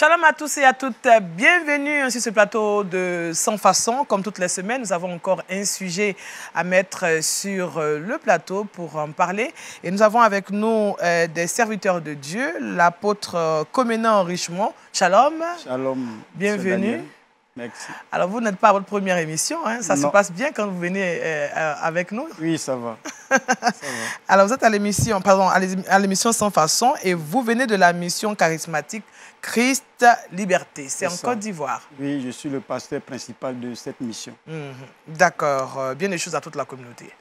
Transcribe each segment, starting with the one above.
Shalom à tous et à toutes, bienvenue sur ce plateau de Sans Façon. Comme toutes les semaines, nous avons encore un sujet à mettre sur le plateau pour en parler. Et nous avons avec nous des serviteurs de Dieu, l'apôtre Comenan Richemont. Shalom. Shalom. Bienvenue. Merci. Alors, vous n'êtes pas à votre première émission, hein? Ça Non. se passe bien quand vous venez avec nous? Oui, ça va. Ça va. Alors, vous êtes à l'émission, pardon, à l'émission Sans Façon et vous venez de la mission charismatique Christ Liberté. C'est en Côte d'Ivoire. Oui, je suis le pasteur principal de cette mission. D'accord. Bien des choses à toute la communauté.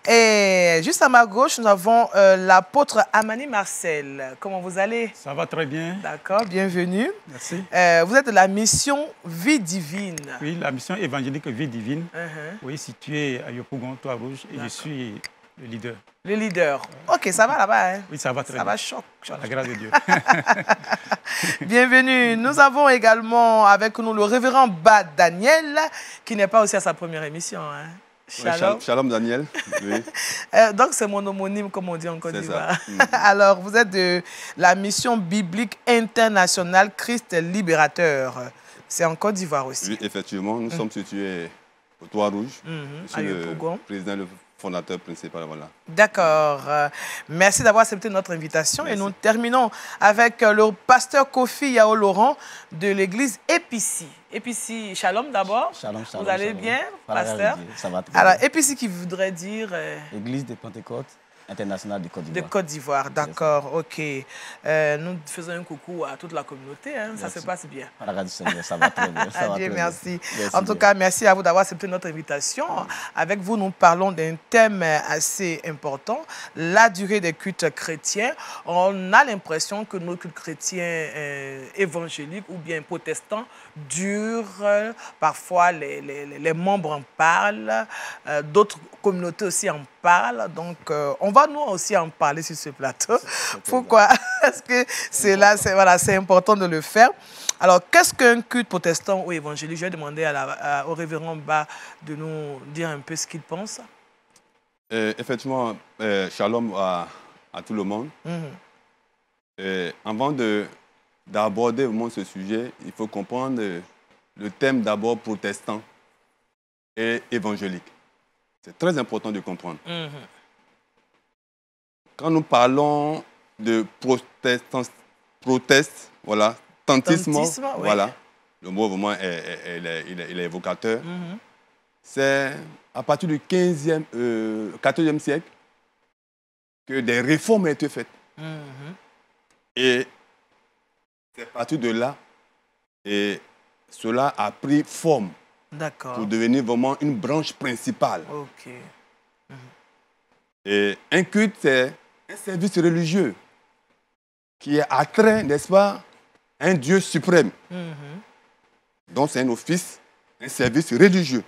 Et juste à ma gauche, nous avons l'apôtre Amani Marcel. Comment vous allez? Ça va très bien. D'accord, bienvenue. Merci. Vous êtes de la mission Vie Divine. Oui, la mission évangélique Vie Divine. Oui, située à Yopougon, Trois-Rouges. Et je suis le leader. Le leader. Ok, ça va là-bas, hein? Oui, ça va très bien. Ça va, choc. La grâce de Dieu. Bienvenue. Nous avons également avec nous le révérend Ba Daniel, qui n'est pas aussi à sa première émission, hein? Shalom. Shalom Daniel. Oui. Donc c'est mon homonyme, comme on dit en Côte d'Ivoire. Ça. Alors, vous êtes de la mission biblique internationale Christ Libérateur. C'est en Côte d'Ivoire aussi. Oui, effectivement, nous sommes situés au Trois-Rouges. Je suis le président, le fondateur principal. Voilà. D'accord. Merci d'avoir accepté notre invitation. Merci. Et nous terminons avec le pasteur Kofi Yao Laurent de l'église Épici. Épici, shalom d'abord. Shalom, shalom. Vous allez shalom. bien, pasteur? Ça va très Alors, bien. Épici qui voudrait dire... Église de Pentecôte internationale de Côte d'Ivoire. De Côte d'Ivoire, d'accord, ok. Nous faisons un coucou à toute la communauté, hein, ça se passe bien. Ça va très bien. Ça va Dieu très merci. Bien. En tout cas, merci à vous d'avoir accepté notre invitation. Avec vous, nous parlons d'un thème assez important, la durée des cultes chrétiens. On a l'impression que nos cultes chrétiens évangéliques ou bien protestants durent. Parfois, les membres en parlent, d'autres communautés aussi en parlent. Donc, on va nous aussi en parler sur ce plateau. Pourquoi? Parce que c'est important de le faire. Alors, qu'est-ce qu'un culte protestant ou évangélique? Je vais demander au révérend Ba de nous dire un peu ce qu'il pense. Effectivement, shalom à tout le monde. Avant d'aborder vraiment ce sujet, il faut comprendre le thème d'abord protestant et évangélique. C'est très important de comprendre. Quand nous parlons de protestantisme, voilà, le mot vraiment il est évocateur. C'est à partir du 14e siècle que des réformes ont été faites. Et c'est à partir de là, et cela a pris forme pour devenir vraiment une branche principale. Et un culte, c'est un service religieux qui est attrait, n'est-ce pas, à un Dieu suprême. Donc c'est un office, un service religieux.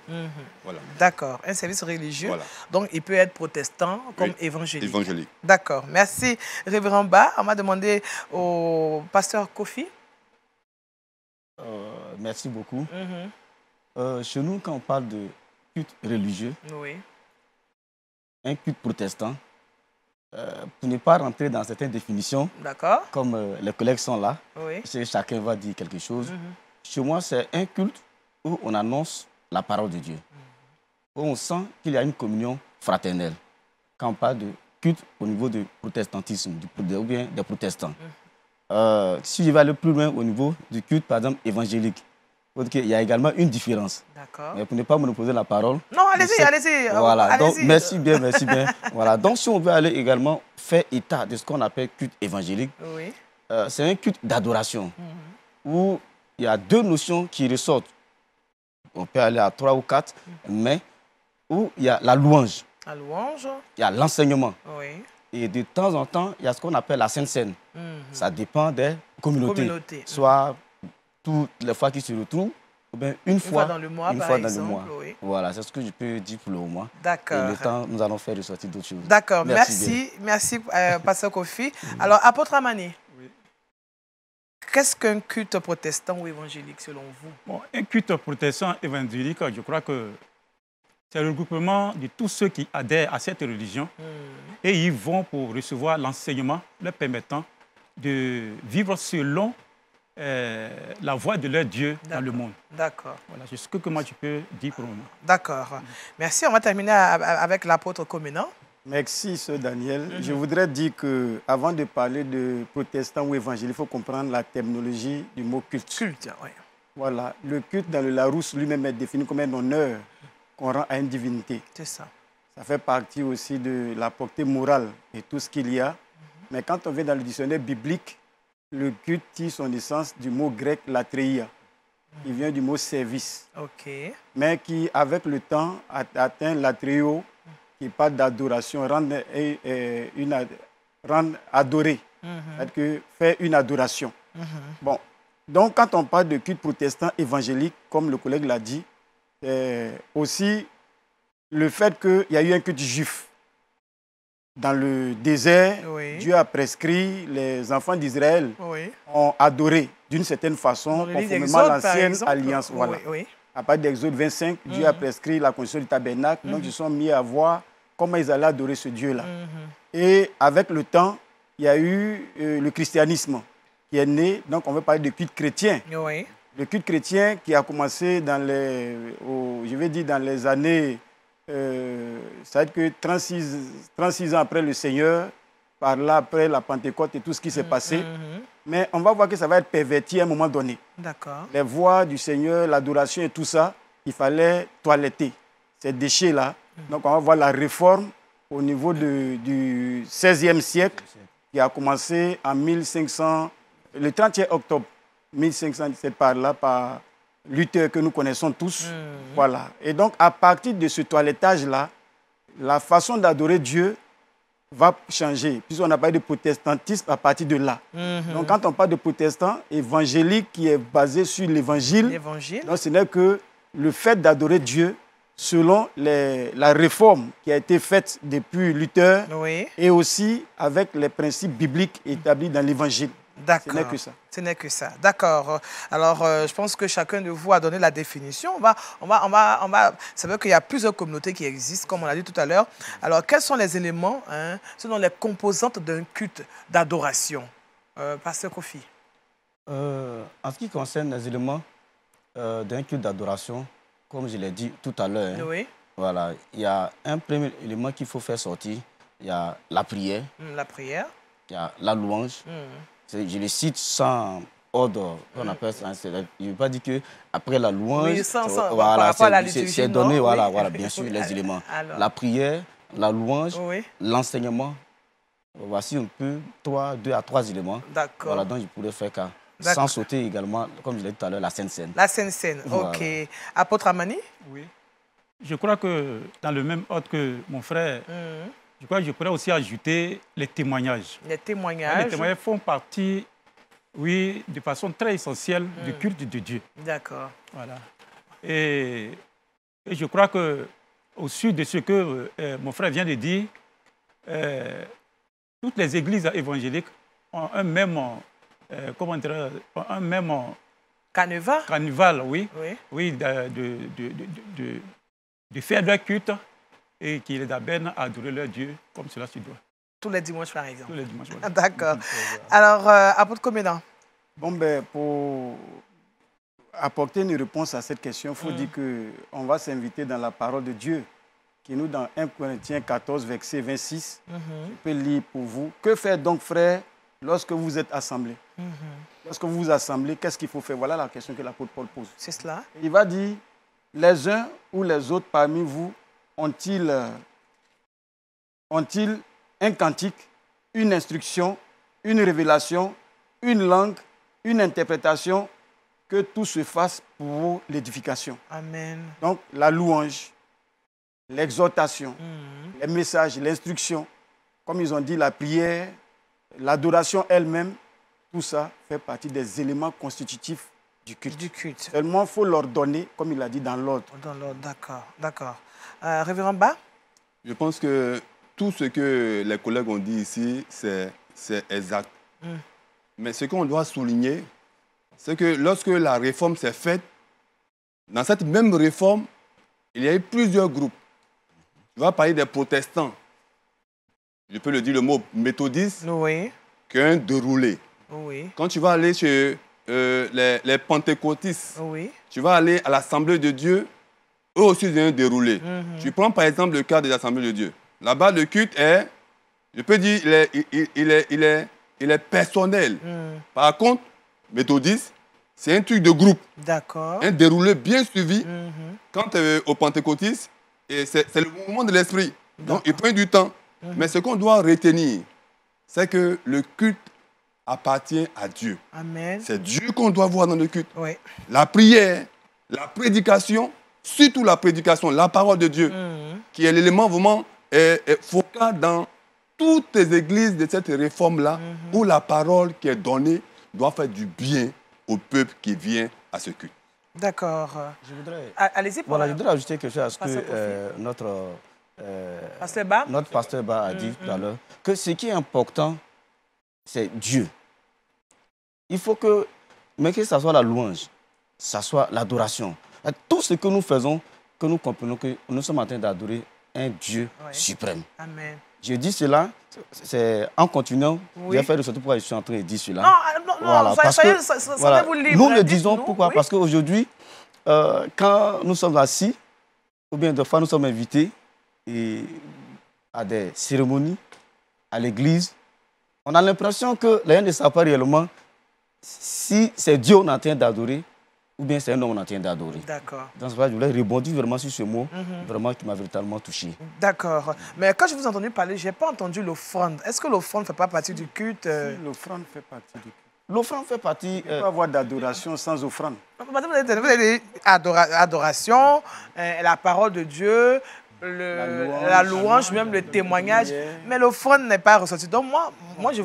Voilà. D'accord, un service religieux. Voilà. Donc il peut être protestant comme évangélique. Évangélique. D'accord, merci révérend Ba. On m'a demandé au pasteur Kofi. Merci beaucoup. Chez nous, quand on parle de culte religieux, un culte protestant, pour ne pas rentrer dans certaines définitions, comme les collègues sont là, chacun va dire quelque chose. Chez moi, c'est un culte où on annonce la parole de Dieu, où on sent qu'il y a une communion fraternelle. Quand on parle de culte au niveau du protestantisme, ou bien des protestants. Si je vais aller plus loin au niveau du culte, par exemple, évangélique, il y a également une différence. Mais pour ne pas monopoliser la parole... Non, allez-y, allez-y. Voilà, donc merci bien, merci bien. Voilà, donc si on veut aller également faire état de ce qu'on appelle culte évangélique, c'est un culte d'adoration, où il y a deux notions qui ressortent. On peut aller à 3 ou 4, mais où il y a la louange. La louange. Il y a l'enseignement. Et de temps en temps, il y a ce qu'on appelle la Sainte Seine. Ça dépend des communautés. Soit toutes les fois qu'ils se retrouvent, ou bien une fois dans le mois, Voilà, c'est ce que je peux dire pour le moment. D'accord. Et le temps, nous allons faire ressortir d'autres choses. D'accord, merci pasteur Kofi. Alors, apôtre Amani, qu'est-ce qu'un culte protestant ou évangélique selon vous? Bon, un culte protestant évangélique, je crois que c'est le regroupement de tous ceux qui adhèrent à cette religion et ils vont pour recevoir l'enseignement leur permettant de vivre selon la voix de leur Dieu dans le monde. D'accord. Voilà, c'est ce que moi je peux dire pour le moment. D'accord. Merci. On va terminer avec l'apôtre Komena. Merci, Sœur Daniel. Je voudrais dire qu'avant de parler de protestant ou évangile, il faut comprendre la terminologie du mot culte. Culte, oui. Voilà. Le culte dans le Larousse lui-même est défini comme un honneur qu'on rend à une divinité. C'est ça. Ça fait partie aussi de la portée morale et tout ce qu'il y a. Mais quand on vient dans le dictionnaire biblique, le culte tire son essence du mot grec latreia. Il vient du mot service. OK. Mais qui, avec le temps, atteint latreo, qui parle d'adoration, rendre adorer, c'est-à-dire que faire une adoration. Bon, donc quand on parle de culte protestant évangélique, comme le collègue l'a dit, aussi le fait qu'il y a eu un culte juif. Dans le désert, Dieu a prescrit, les enfants d'Israël ont adoré d'une certaine façon, conformément à l'ancienne alliance. Voilà. À partir d'Exode 25, Dieu a prescrit la construction du tabernacle, donc ils sont mis à voir comment ils allaient adorer ce Dieu-là. Et avec le temps, il y a eu le christianisme qui est né, donc on veut parler de culte chrétien. Le culte chrétien qui a commencé dans les années... ça veut dire que 36 ans après le Seigneur, par là, après la Pentecôte et tout ce qui s'est passé, mais on va voir que ça va être perverti à un moment donné. D'accord. Les voix du Seigneur, l'adoration et tout ça, il fallait toiletter ces déchets-là. Donc on va voir la réforme au niveau du XVIe siècle qui a commencé en 1500, le 31 octobre 1517 par là, par Luther que nous connaissons tous. Voilà. Et donc, à partir de ce toilettage-là, la façon d'adorer Dieu va changer, puisqu'on a parlé de protestantisme à partir de là. Donc, quand on parle de protestant évangélique qui est basé sur l'évangile, donc ce n'est que le fait d'adorer Dieu selon la réforme qui a été faite depuis Luther et aussi avec les principes bibliques établis dans l'évangile. D'accord. Ce n'est que ça. Ce n'est que ça. D'accord. Alors, je pense que chacun de vous a donné la définition. C'est vrai qu'il y a plusieurs communautés qui existent, comme on l'a dit tout à l'heure. Alors, quels sont les éléments, selon les composantes d'un culte d'adoration? Pasteur Kofi. En ce qui concerne les éléments d'un culte d'adoration, comme je l'ai dit tout à l'heure, voilà, il y a un premier élément qu'il faut faire sortir. Il y a la prière. La prière. Il y a la louange. Je le cite sans ordre, on appelle ça. Je ne veux pas dire qu'après la louange, voilà, c'est donné, voilà, bien sûr, les éléments. Alors. La prière, la louange, l'enseignement. Voici un peu 2 à 3 éléments. D'accord. Voilà, donc je pourrais faire cas. Sans sauter également, comme je l'ai dit tout à l'heure, la Sainte Seine. La Sainte Seine, voilà. OK. Apôtre Amani? Oui. Je crois que dans le même ordre que mon frère, je crois que je pourrais aussi ajouter les témoignages. Les témoignages. Les témoignages font partie, oui, de façon très essentielle du culte de Dieu. D'accord. Voilà. Et je crois que, au sud de ce que mon frère vient de dire, toutes les églises évangéliques ont un même, carnaval, oui, de faire leur culte et qui les amène à adorer leur Dieu comme cela se doit. Tous les dimanches, par exemple. Tous les dimanches, voilà. D'accord. Alors, apôtre Komena. Bon, ben, pour apporter une réponse à cette question, il faut dire qu'on va s'inviter dans la parole de Dieu, qui nous, dans 1 Corinthiens 14, verset 26, je peux lire pour vous. Que faire donc, frères, lorsque vous êtes assemblés? Lorsque vous vous assemblez, qu'est-ce qu'il faut faire? Voilà la question que l'apôtre Paul pose. C'est cela. Il va dire, les uns ou les autres parmi vous ont-ils un cantique, une instruction, une révélation, une langue, une interprétation, que tout se fasse pour l'édification. Amen. Donc, la louange, l'exhortation, les messages, l'instruction, comme ils ont dit, la prière, l'adoration elle-même, tout ça fait partie des éléments constitutifs du culte. Seulement, il faut leur donner, comme il a dit, dans l'ordre. Dans l'ordre, d'accord, d'accord. Révérend Ba? Je pense que tout ce que les collègues ont dit ici, c'est exact. Mais ce qu'on doit souligner, c'est que lorsque la réforme s'est faite, dans cette même réforme, il y a eu plusieurs groupes. Je vais parler des protestants. Je peux le dire le mot méthodiste, qui est un déroulé. Quand tu vas aller chez les pentecôtistes, tu vas aller à l'Assemblée de Dieu, eux aussi, ils ont déroulé. Tu prends par exemple le cas des Assemblées de Dieu. Là-bas, le culte est, je peux dire, il est personnel. Par contre, méthodiste, c'est un truc de groupe. D'accord. Un déroulé bien suivi. Quant aux pentecôtistes, c'est le mouvement de l'esprit. Donc, il prend du temps. Mais ce qu'on doit retenir, c'est que le culte appartient à Dieu. Amen. C'est Dieu qu'on doit voir dans le culte. Oui. La prière, la prédication, surtout la prédication, la parole de Dieu, qui est l'élément vraiment focal dans toutes les églises de cette réforme-là, où la parole qui est donnée doit faire du bien au peuple qui vient à ce culte. D'accord. Allez-y. Voilà, je voudrais ajouter quelque chose à ce que notre pasteur Ba a dit tout à l'heure, que ce qui est important, c'est Dieu. Il faut que, mais que ce soit la louange, ça soit l'adoration. Tout ce que nous faisons, que nous comprenons que nous sommes en train d'adorer un Dieu suprême. Amen. Je dis cela, c'est en continuant, je vais faire de sorte pourquoi je suis en train de dire cela. Non, voilà, parce que, voilà, nous le disons pourquoi? Parce qu'aujourd'hui, quand nous sommes assis, ou bien des fois nous sommes invités à des cérémonies, à l'église, on a l'impression que les gens ne savent pas réellement si c'est Dieu qu'on est en train d'adorer ou bien c'est un homme qu'on est en train d'adorer. D'accord. Dans ce cas, je voulais rebondir vraiment sur ce mot, vraiment qui m'a véritablement touché. D'accord. Mais quand je vous ai entendu parler, je n'ai pas entendu l'offrande. Est-ce que l'offrande ne fait pas partie du culte? Si, l'offrande fait partie du culte. L'offrande fait partie... Il ne peut pas avoir d'adoration sans offrande. Vous avez dit adoration, la parole de Dieu, la louange, même le témoignage, mais l'offrande n'est pas ressortie. Donc moi je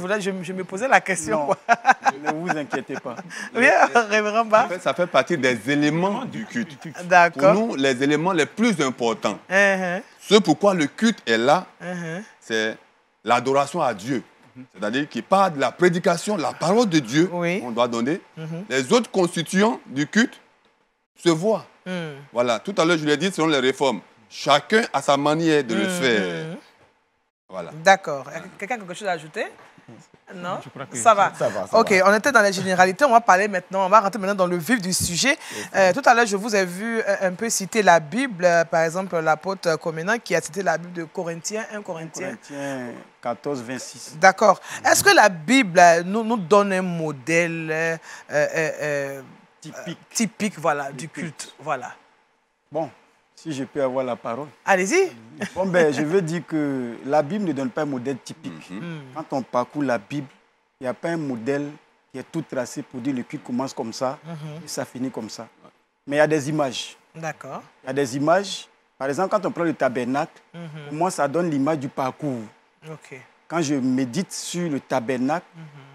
me posais la question. Non, ne vous inquiétez pas. Oui, révérend Ba. En fait, ça fait partie des éléments du culte. D'accord. Pour nous, les éléments les plus importants. Ce pourquoi le culte est là, c'est l'adoration à Dieu. C'est-à-dire qu'il parle de la prédication, la parole de Dieu qu'on doit donner. Les autres constituants du culte se voient. Voilà, tout à l'heure, je l'ai dit, selon les réformes. Chacun a sa manière de le faire. Voilà. D'accord. Quelqu'un a quelque chose à ajouter? Non? Je crois que ça va. Ok, va. On était dans les généralités. On va parler maintenant, on va rentrer maintenant dans le vif du sujet. Tout à l'heure, je vous ai vu un peu citer la Bible. Par exemple, l'apôtre Comenan qui a cité la Bible de Corinthiens, 1 Corinthiens 14, 26. D'accord. Est-ce que la Bible nous donne un modèle typique voilà, du culte? Voilà. Bon. Si je peux avoir la parole. Allez-y. Bon, ben, je veux dire que la Bible ne donne pas un modèle typique. Quand on parcourt la Bible, il n'y a pas un modèle qui est tout tracé pour dire le culte commence comme ça et ça finit comme ça. Mais il y a des images. D'accord. Il y a des images. Par exemple, quand on prend le tabernacle, pour moi, ça donne l'image du parcours. Okay. Quand je médite sur le tabernacle,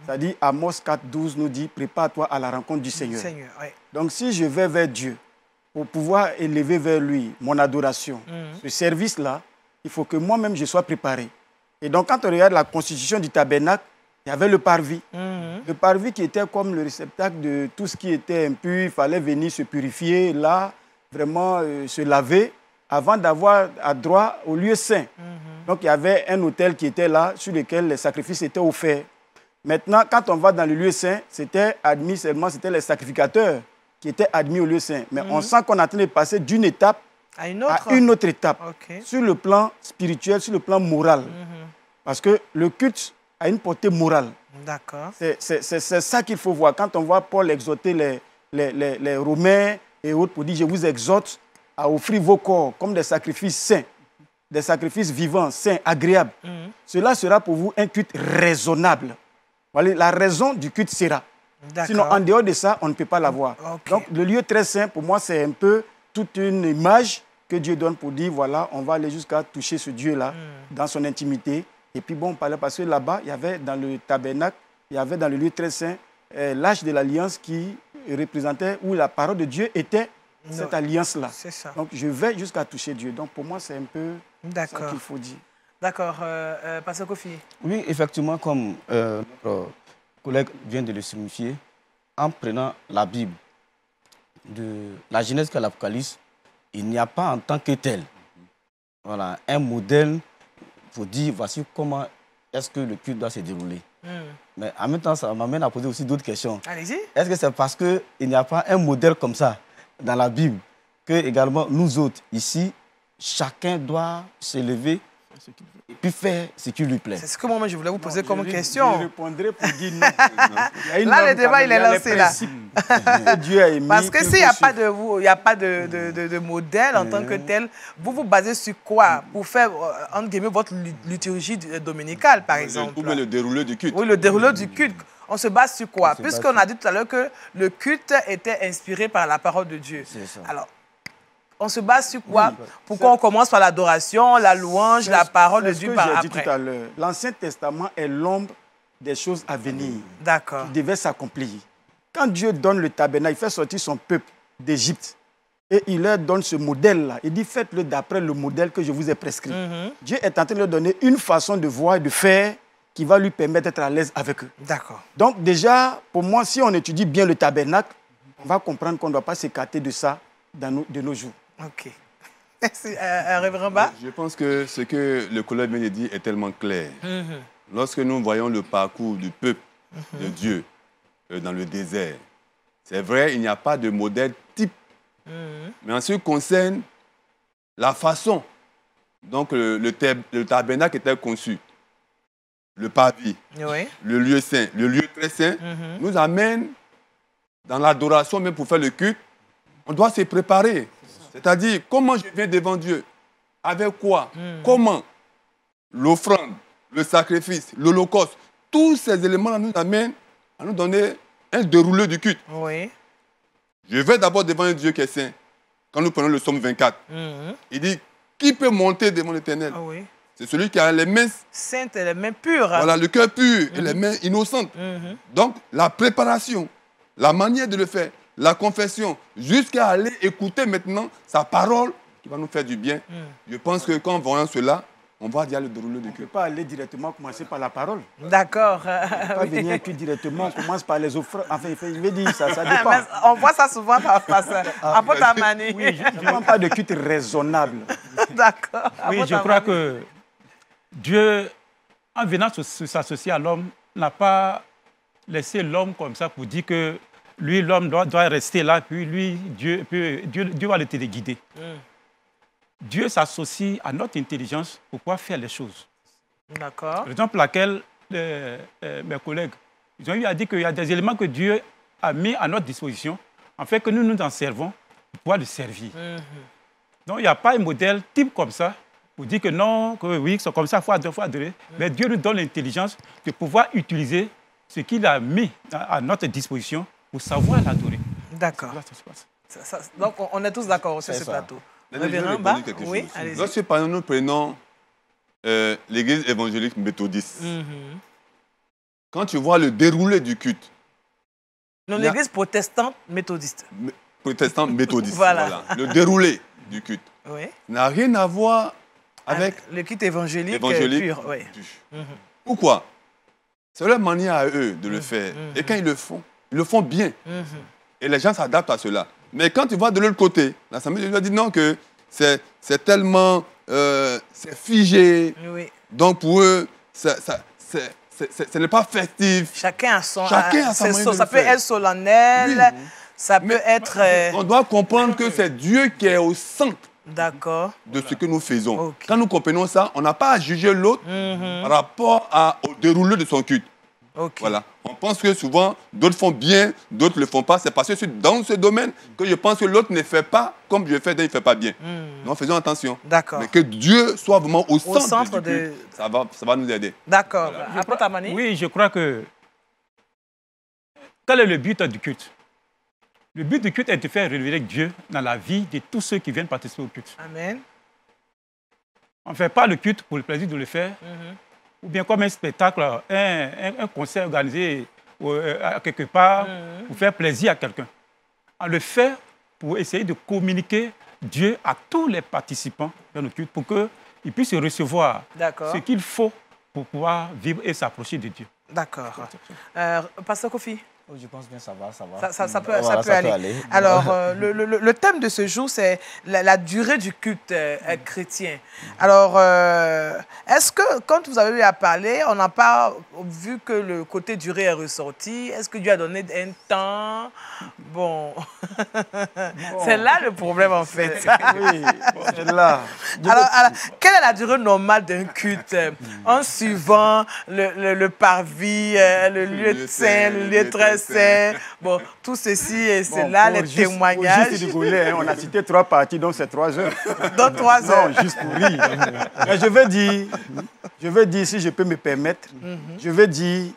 ça dit, Amos 4, 12 nous dit, prépare-toi à la rencontre du Seigneur. Donc, si je vais vers Dieu, pour pouvoir élever vers lui mon adoration, ce service-là, il faut que moi-même je sois préparé. Et donc, quand on regarde la constitution du tabernacle, il y avait le parvis. Le parvis qui était comme le réceptacle de tout ce qui était impur. Il fallait venir se purifier, là, vraiment se laver, avant d'avoir droit au lieu saint. Donc, il y avait un autel qui était là, sur lequel les sacrifices étaient offerts. Maintenant, quand on va dans le lieu saint, c'était admis seulement, c'était les sacrificateurs qui étaient admis au lieu saint. Mais on sent qu'on est en train de passer d'une étape à une autre étape, sur le plan spirituel, sur le plan moral. Parce que le culte a une portée morale. D'accord. C'est ça qu'il faut voir. Quand on voit Paul exhorter les Romains et autres pour dire « Je vous exhorte à offrir vos corps comme des sacrifices saints, des sacrifices vivants, saints, agréables. Cela sera pour vous un culte raisonnable. » Voilà, la raison du culte sera. Sinon, en dehors de ça, on ne peut pas l'avoir. Donc, le lieu très saint, pour moi, c'est un peu toute une image que Dieu donne pour dire, voilà, on va aller jusqu'à toucher ce Dieu-là dans son intimité. Et puis, bon, on parlait parce que là-bas, il y avait dans le tabernacle, il y avait dans le lieu très saint, l'arche de l'alliance qui représentait, où la parole de Dieu était cette alliance-là. Donc, je vais jusqu'à toucher Dieu. Donc, pour moi, c'est un peu ça qu'il faut dire. D'accord. Pasteur Kofi. Oui, effectivement, comme notre collègue vient de le signifier, en prenant la Bible, de la Genèse jusqu'à l'Apocalypse, il n'y a pas en tant que tel un modèle pour dire voici comment est-ce que le culte doit se dérouler. Mais en même temps, ça m'amène à poser aussi d'autres questions. Allez-y. Est-ce que c'est parce qu'il n'y a pas un modèle comme ça dans la Bible que également nous autres, ici, chacun doit se lever et puis faire ce qui lui plaît? C'est ce que moi je voulais vous poser comme question. Je répondrai pour dire non. Là, le débat, il est lancé là. Dieu a émis. Parce que s'il n'y a pas de modèle en tant que tel, vous vous basez sur quoi pour faire, entre guillemets, votre liturgie dominicale, par exemple? Ou bien le déroulé du culte. Oui, le déroulé du culte. On se base sur quoi? Puisqu'on a dit tout à l'heure que le culte était inspiré par la parole de Dieu. C'est ça. Alors, on se base sur quoi? Pourquoi on commence par l'adoration, la louange, la parole de Dieu par après? C'est ce que j'ai dit tout à l'heure. L'Ancien Testament est l'ombre des choses à venir. D'accord. Qui devaient s'accomplir. Quand Dieu donne le tabernacle, il fait sortir son peuple d'Égypte. Et il leur donne ce modèle-là. Il dit, faites-le d'après le modèle que je vous ai prescrit. Dieu est en train de leur donner une façon de voir et de faire qui va lui permettre d'être à l'aise avec eux. D'accord. Donc déjà, pour moi, si on étudie bien le tabernacle, on va comprendre qu'on ne doit pas s'écarter de ça de nos jours. OK. Merci. Révérend Ba? Je pense que ce que le collègue vient de dire est tellement clair. Lorsque nous voyons le parcours du peuple de Dieu dans le désert, c'est vrai, il n'y a pas de modèle type. Mais en ce qui concerne la façon dont le tabernacle était conçu, le parvis, le lieu saint, le lieu très saint, nous amène dans l'adoration, même pour faire le culte, on doit se préparer. C'est-à-dire, comment je viens devant Dieu? Avec quoi? Comment? L'offrande, le sacrifice, l'holocauste, tous ces éléments nous amènent à nous donner un déroulé du culte. Oui. Je vais d'abord devant un Dieu qui est saint. Quand nous prenons le psaume 24, il dit, qui peut monter devant l'Éternel? C'est celui qui a les mains saintes et les mains pures. Voilà, le cœur pur et les mains innocentes. Donc, la préparation, la manière de le faire, la confession, jusqu'à aller écouter maintenant sa parole qui va nous faire du bien. Je pense que quand voyant cela, on va dire le déroulé du culte. On ne peut pas aller directement commencer par la parole. D'accord. On ne peut pas venir culte directement, on commence par les offres. Enfin, il veut dire ça dépend. On voit ça souvent par Apôtre Amani. Oui, je ne parle pas de culte raisonnable. D'accord. Oui, je crois que Dieu, en venant s'associer à l'homme, n'a pas laissé l'homme comme ça pour dire que lui, l'homme doit rester là, puis lui, Dieu va le téléguider. Dieu s'associe à notre intelligence pour pouvoir faire les choses. D'accord. Raison pour laquelle mes collègues, ils ont eu à dire qu'il y a des éléments que Dieu a mis à notre disposition, en fait que nous nous en servons pour pouvoir le servir. Donc il n'y a pas un modèle type comme ça pour dire que non, que oui, c'est comme ça, fois deux, fois deux. Mais Dieu nous donne l'intelligence de pouvoir utiliser ce qu'il a mis à notre disposition pour savoir l'adorer. D'accord. Donc, on est tous d'accord sur ce plateau. Oui, lorsque par exemple, nous prenons l'église évangélique méthodiste, quand tu vois le déroulé du culte... Non, l'église protestante méthodiste. Protestante méthodiste, voilà. Le déroulé du culte n'a rien à voir avec... le culte évangélique pur. Pourquoi? C'est leur manière à eux de le faire. Et quand ils le font bien. Et les gens s'adaptent à cela. Mais quand tu vas de l'autre côté, l'Assemblée de Dieu dit non, que c'est tellement c'est figé. Donc pour eux, ce n'est pas festif. Chacun a son ça peut être solennel, ça peut être... On doit comprendre que c'est Dieu qui est au centre de ce que nous faisons. Quand nous comprenons ça, on n'a pas à juger l'autre par rapport au déroulé de son culte. Voilà. On pense que souvent, d'autres font bien, d'autres ne le font pas. C'est parce que c'est dans ce domaine que je pense que l'autre ne fait pas comme je fais, donc il ne fait pas bien. Donc faisons attention. D'accord. Mais que Dieu soit vraiment au centre du culte, ça va nous aider. D'accord. Voilà. Oui, je crois que... Quel est le but du culte? Le but du culte est de faire révéler Dieu dans la vie de tous ceux qui viennent participer au culte. Amen. On ne fait pas le culte pour le plaisir de le faire, ou bien comme un spectacle, un concert organisé quelque part pour faire plaisir à quelqu'un. On le fait pour essayer de communiquer Dieu à tous les participants dans le culte pour qu'ils puissent recevoir ce qu'il faut pour pouvoir vivre et s'approcher de Dieu. D'accord. Pasteur Kofi? Je pense bien ça va. Ça peut aller. Alors, le thème de ce jour, c'est la durée du culte chrétien. Alors, est-ce que, quand vous avez eu à parler, on n'a pas vu que le côté durée est ressorti? Est-ce que Dieu a donné un temps? Bon, c'est là le problème, en fait. Oui, c'est là. Alors, quelle est la durée normale d'un culte en suivant le parvis, le lieu de saint, le lieu très saint? Bon, tout ceci, c'est là les témoignages. Juste rigoler, hein, on a cité 3 parties, donc c'est 3 heures. Dans 3 heures. Non, juste pour rire. Mais je veux dire, si je peux me permettre, je veux dire,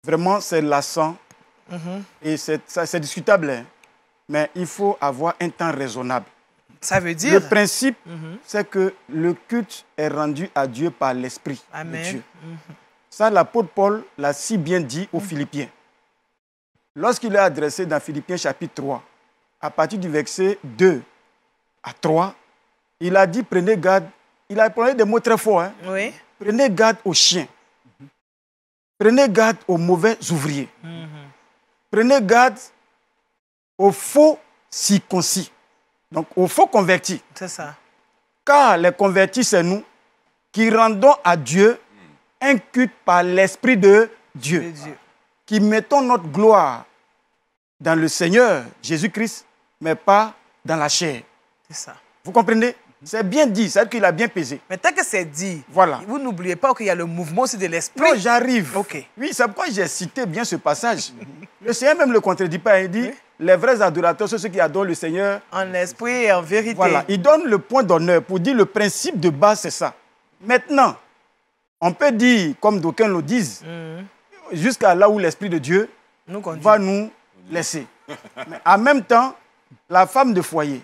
vraiment, c'est lassant. Et c'est discutable, hein, mais il faut avoir un temps raisonnable. Ça veut dire? Le principe, c'est que le culte est rendu à Dieu par l'Esprit de Dieu. Ça, l'apôtre Paul l'a si bien dit aux Philippiens. Lorsqu'il est adressé dans Philippiens chapitre 3, à partir du verset 2 à 3, il a dit, prenez garde. Il a parlé des mots très forts. Hein. Oui. Prenez garde aux chiens. Prenez garde aux mauvais ouvriers. Prenez garde aux faux circoncis. Donc, aux faux convertis. C'est ça. Car les convertis, c'est nous qui rendons à Dieu un culte par l'Esprit de Dieu. Qui mettons notre gloire dans le Seigneur Jésus-Christ, mais pas dans la chair. C'est ça. Vous comprenez? C'est bien dit, c'est-à-dire qu'il a bien pesé. Mais tant que c'est dit, voilà. Vous n'oubliez pas qu'il y a le mouvement aussi de l'esprit. Non, j'arrive. Ok. Oui, c'est pourquoi j'ai cité bien ce passage. Le Seigneur même ne le contredit pas. Il dit, les vrais adorateurs sont ceux qui adorent le Seigneur. En esprit et en vérité. Voilà, il donne le point d'honneur pour dire le principe de base, c'est ça. Maintenant, on peut dire, comme d'aucuns le disent, jusqu'à là où l'Esprit de Dieu va nous laisser. Mais en même temps, la femme de foyer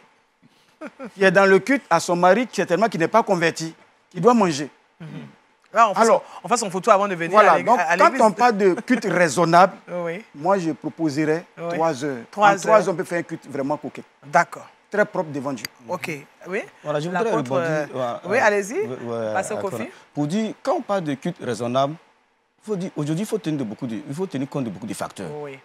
qui est dans le culte à son mari, certainement qui n'est pas converti, qui doit manger. Là, on fait son photo avant de venir voilà, à l'église. donc quand on parle de culte raisonnable, moi je proposerais 3 heures. En 3 heures, on peut faire un culte vraiment coquet. D'accord. Très propre devant Dieu. Ok, oui. Voilà, je voudrais rebondir. Oui, allez-y. Passez au Kofi. Pour dire, quand on parle de culte raisonnable, aujourd'hui, il faut tenir compte de beaucoup de facteurs. Oui.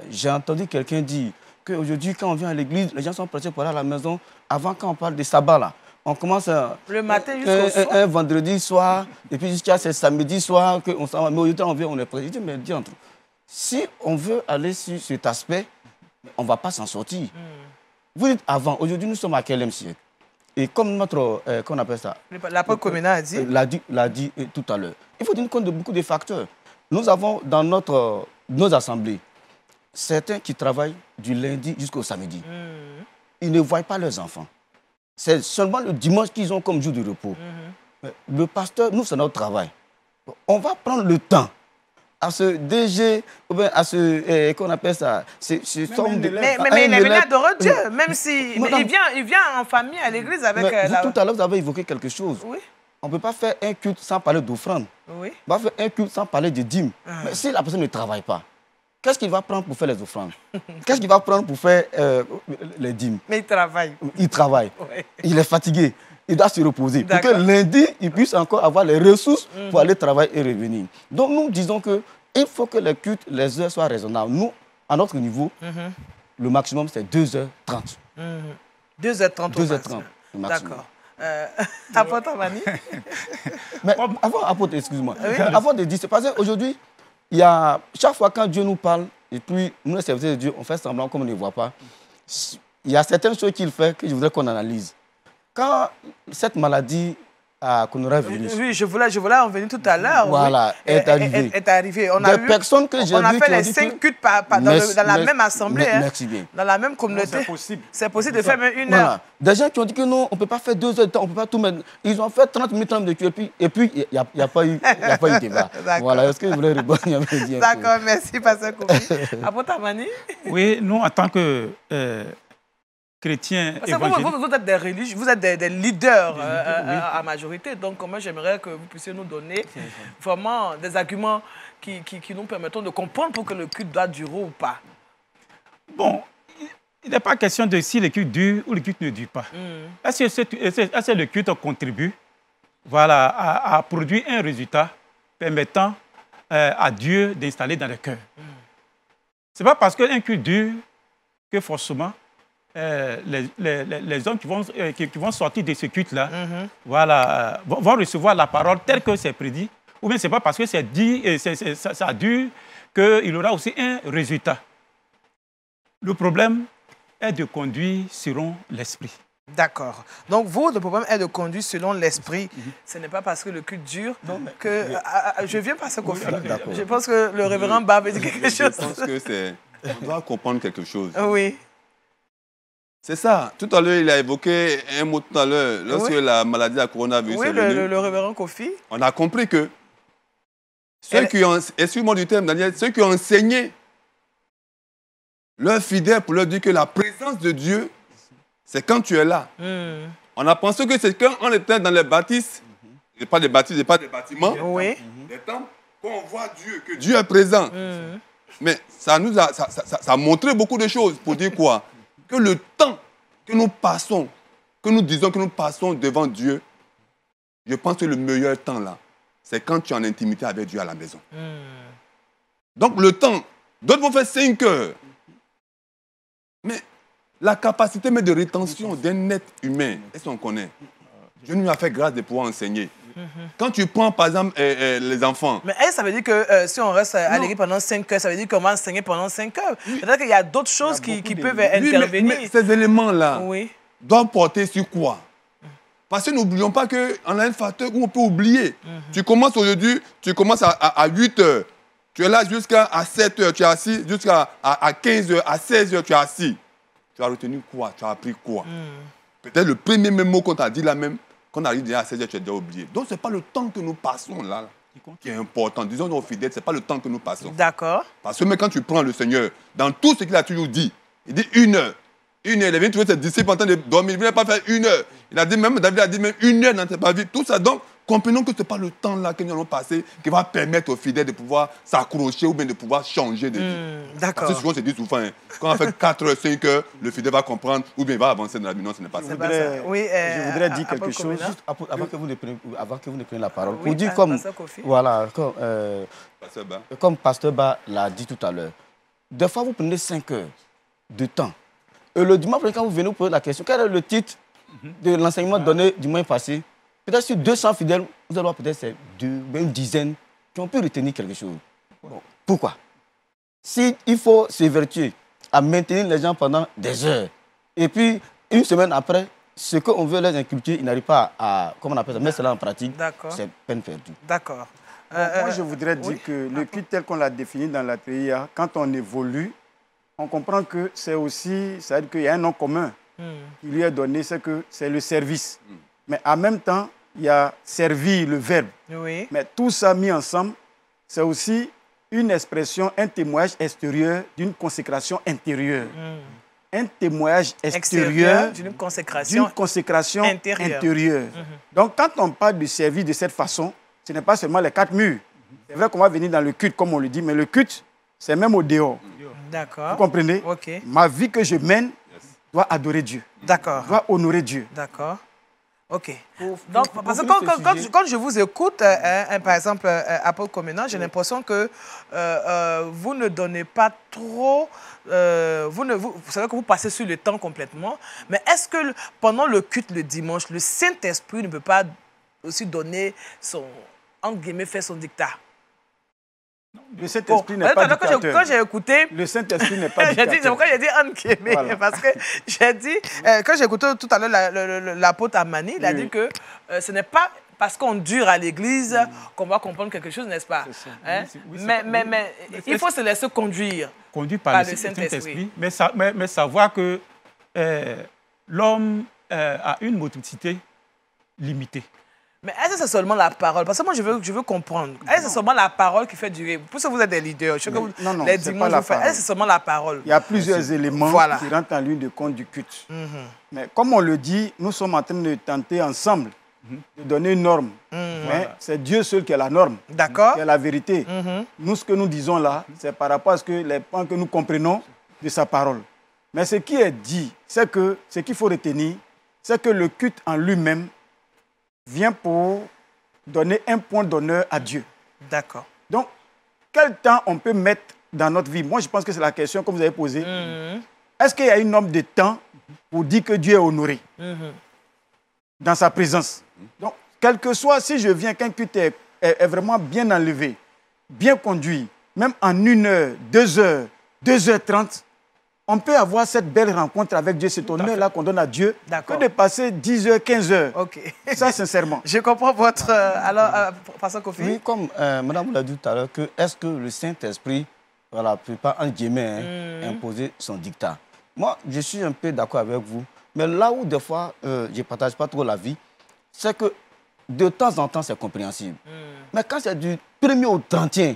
J'ai entendu quelqu'un dire qu'aujourd'hui, quand on vient à l'église, les gens sont pressés pour aller à la maison. Avant, quand on parle de sabbat, là, on commence le matin jusqu'au soir. Un vendredi soir, et puis jusqu'à ce samedi soir, qu'on s'en va. Mais aujourd'hui, on vient, on est prêt. Je dis, mais diantre, si on veut aller sur cet aspect, on ne va pas s'en sortir. Vous dites avant, aujourd'hui, nous sommes à quel siècle? Et comme notre, qu'on appelle ça? L'apôtre Comena a dit. L'a dit tout à l'heure. Il faut tenir compte de beaucoup de facteurs. Nous avons dans nos assemblées certains qui travaillent du lundi jusqu'au samedi. Ils ne voient pas leurs enfants. C'est seulement le dimanche qu'ils ont comme jour de repos. Le pasteur, nous, c'est notre travail. On va prendre le temps à ce DG, ou bien à ce, qu'on appelle ça, mais il est venu adorer Dieu, même si il vient en famille à l'église avec... Tout à l'heure, vous avez évoqué quelque chose. Oui. On ne peut pas faire un culte sans parler d'offrande. Oui. On va faire un culte sans parler de dîmes. Mais si la personne ne travaille pas, qu'est-ce qu'il va prendre pour faire les offrandes? Qu'est-ce qu'il va prendre pour faire les dîmes? Mais il travaille. Il travaille. Oui. Il est fatigué. Il doit se reposer. Pour que lundi, il puisse encore avoir les ressources pour aller travailler et revenir. Donc nous disons qu'il faut que les cultes, les heures soient raisonnables. Nous, à notre niveau, le maximum c'est 2h30. 2h30 2h30. D'accord. Apôtre Amani. Mais avant, excuse-moi. Avant de dire, c'est parce qu'aujourd'hui, il y a, chaque fois quand Dieu nous parle, et puis nous, les serviteurs de Dieu, on fait semblant comme on ne voit pas. Il y a certaines choses qu'il fait que je voudrais qu'on analyse. Quand cette maladie coronavirus... Oui, je voulais en venir tout à l'heure. Voilà, est arrivée. On a personnes que j'ai vues. On a fait les 5 cultes dans la même assemblée. Merci bien. Dans la même communauté. C'est possible. C'est possible de faire même 1 heure. Des gens qui ont dit que non, on ne peut pas faire 2 heures de temps, on ne peut pas tout mettre. Ils ont fait 30 minutes de culte et puis il n'y a pas eu débat. Voilà, est-ce que vous voulez rebondir? D'accord, merci, Pasteur Kofi. Apôtre Amani? Oui, nous, en tant que chrétiens évangéliques... Vous êtes des religieux, vous êtes des leaders à majorité. Donc, moi, j'aimerais que vous puissiez nous donner vraiment des arguments qui nous permettent de comprendre pour que le culte doit durer ou pas. Bon, il n'est pas question de si le culte dure ou le culte ne dure pas. Est-ce que le culte contribue à produire un résultat permettant à Dieu d'installer dans le cœur? Ce n'est pas parce qu'un culte dure que forcément les hommes qui vont sortir de ce culte-là voilà, vont recevoir la parole telle que c'est prédit. Ou bien ce n'est pas parce que c'est dit et ça dure qu'il aura aussi un résultat. Le problème est de conduire selon l'esprit. D'accord. Donc, vous, le problème est de conduire selon l'esprit. Ce n'est pas parce que le culte dure que... je viens par ce conflit. Je pense que le révérend Ba veut dire quelque chose. Je pense que c'est... On doit comprendre quelque chose. Oui. C'est ça. Tout à l'heure, il a évoqué un mot tout à l'heure. Lorsque la maladie à coronavirus est venue. Oui, le révérend Kofi. On a compris que ceux qui ont... Excuse-moi du terme, Daniel. Ceux qui ont enseigné leurs fidèles pour leur dire que la présence de Dieu, c'est quand tu es là. On a pensé que c'est quand on était dans les bâtisses, pas des bâtisses, pas des bâtiments, des temples, qu'on voit Dieu, que Dieu est présent. Mais ça nous a, ça a montré beaucoup de choses pour dire quoi? Que le temps que nous passons, que nous disons que nous passons devant Dieu, je pense que le meilleur temps là, c'est quand tu es en intimité avec Dieu à la maison. Donc le temps, d'autres vont faire 5 heures. Mais la capacité même de rétention d'un être humain, est-ce qu'on connaît? Dieu nous a fait grâce de pouvoir enseigner. Quand tu prends, par exemple, les enfants... Mais ça veut dire que si on reste à l'église pendant 5 heures, ça veut dire qu'on va enseigner pendant 5 heures. C'est-à-dire qu'il y a d'autres choses qui peuvent intervenir. Mais ces éléments-là doivent porter sur quoi? Parce que n'oublions pas qu'on a un facteur où on peut oublier. Tu commences aujourd'hui, tu commences à 8 heures. Tu es là jusqu'à 7 heures, tu es assis, jusqu'à 15 heures, à 16 heures, tu es assis. Tu as retenu quoi? Tu as appris quoi? Peut-être le premier même mot qu'on t'a dit là même, quand on arrive déjà à 16 heures, tu as déjà oublié. Donc, ce n'est pas le temps que nous passons là qui est important. Disons aux fidèles, ce n'est pas le temps que nous passons. D'accord. Parce que même quand tu prends le Seigneur, dans tout ce qu'il a toujours dit, il dit 1 heure. 1 heure. Il est venu trouver ses disciples en train de dormir. Il ne voulait pas faire 1 heure. Il a dit même, David a dit même 1 heure dans sa vie. Tout ça, donc, comprenons que ce n'est pas le temps là que nous allons passer qui va permettre aux fidèles de pouvoir s'accrocher ou bien de pouvoir changer de vie. D'accord. Parce que souvent, c'est dit souvent, quand on fait 4 heures, 5 heure, le fidèle va comprendre ou bien il va avancer dans la vie. Non, ce n'est pas ça. Je voudrais dire quelque chose juste avant que vous ne preniez la parole. Pour dire comme, voilà, comme Pasteur Ba l'a dit tout à l'heure, des fois vous prenez 5 heures de temps. Et le dimanche, quand vous venez vous poser la question, quel est le titre de l'enseignement donné dimanche passé? Peut-être sur 200 fidèles, vous allez voir peut-être une dizaine qui ont pu retenir quelque chose. Bon, pourquoi? S'il faut s'évertuer à maintenir les gens pendant des heures, et puis une semaine après, ce qu'on veut les inculquer, ils n'arrivent pas à, comment on appelle ça, mettre cela en pratique, c'est peine perdue. D'accord. Moi, je voudrais dire que le culte tel qu'on l'a défini dans la TIA, quand on évolue, on comprend que c'est aussi, ça veut dire qu'il y a un nom commun qui lui est donné, c'est que c'est le service. Mais en même temps, il y a servir, le verbe. Oui. Mais tout ça mis ensemble, c'est aussi une expression, un témoignage extérieur d'une consécration intérieure. Un témoignage extérieur d'une consécration intérieure. Donc, quand on parle de servir de cette façon, ce n'est pas seulement les 4 murs. C'est vrai qu'on va venir dans le culte, comme on le dit, mais le culte, c'est même au dehors. D'accord. Vous comprenez? Ma vie que je mène doit adorer Dieu. D'accord. Doit honorer Dieu. D'accord. OK. Donc, parce que quand je vous écoute, par exemple, Apôtre Comenan, j'ai l'impression que vous ne donnez pas trop... vous savez que vous passez sur le temps complètement, mais est-ce que pendant le culte le dimanche, le Saint-Esprit ne peut pas aussi donner son... entre guillemets, faire son dictat? Le Saint-Esprit n'est pas dictateur. Quand j'ai écouté... Le Saint-Esprit n'est pas dictateur. C'est pourquoi j'ai dit entre guillemets, voilà. Parce que j'ai dit... quand j'ai écouté tout à l'heure l'apôtre Amani, il a dit que ce n'est pas parce qu'on dure à l'église qu'on va comprendre quelque chose, n'est-ce pas? Mais il faut se laisser conduire. Conduit par le Saint-Esprit. Mais savoir que l'homme a une motricité limitée. Mais est-ce que c'est seulement la parole? Parce que moi, je veux comprendre. Est-ce que c'est seulement la parole qui fait durer? Puisque vous êtes des leaders, je sais que les dimanches, est-ce que c'est seulement la parole? Il y a plusieurs éléments qui rentrent en ligne de compte du culte. Mais comme on le dit, nous sommes en train de tenter ensemble de donner une norme. Mais c'est Dieu seul qui est la norme, qui est la vérité. Nous, ce que nous disons là, c'est par rapport à les points que nous comprenons de sa parole. Mais ce qui est dit, c'est que ce qu'il faut retenir, c'est que le culte en lui-même vient pour donner un point d'honneur à Dieu. D'accord. Donc, quel temps on peut mettre dans notre vie? Moi, je pense que c'est la question que vous avez posée. Est-ce qu'il y a une norme de temps pour dire que Dieu est honoré dans sa présence? Donc, quel que soit, si je viens, qu'un culte est vraiment bien enlevé, bien conduit, même en 1 heure, 2 heures, 2h30, on peut avoir cette belle rencontre avec Dieu, cet honneur-là qu'on donne à Dieu, que de passer 10 heures, 15 heures. Ça, sincèrement. Je comprends votre... alors, Pasteur Kofi? Oui, comme Madame l'a dit tout à l'heure, est-ce que le Saint-Esprit, voilà, ne peut pas, en guillemets, imposer son dictat? Moi, je suis un peu d'accord avec vous. Mais là où, des fois, je ne partage pas trop la vie, c'est que de temps en temps, c'est compréhensible. Mais quand c'est du 1er au 30e,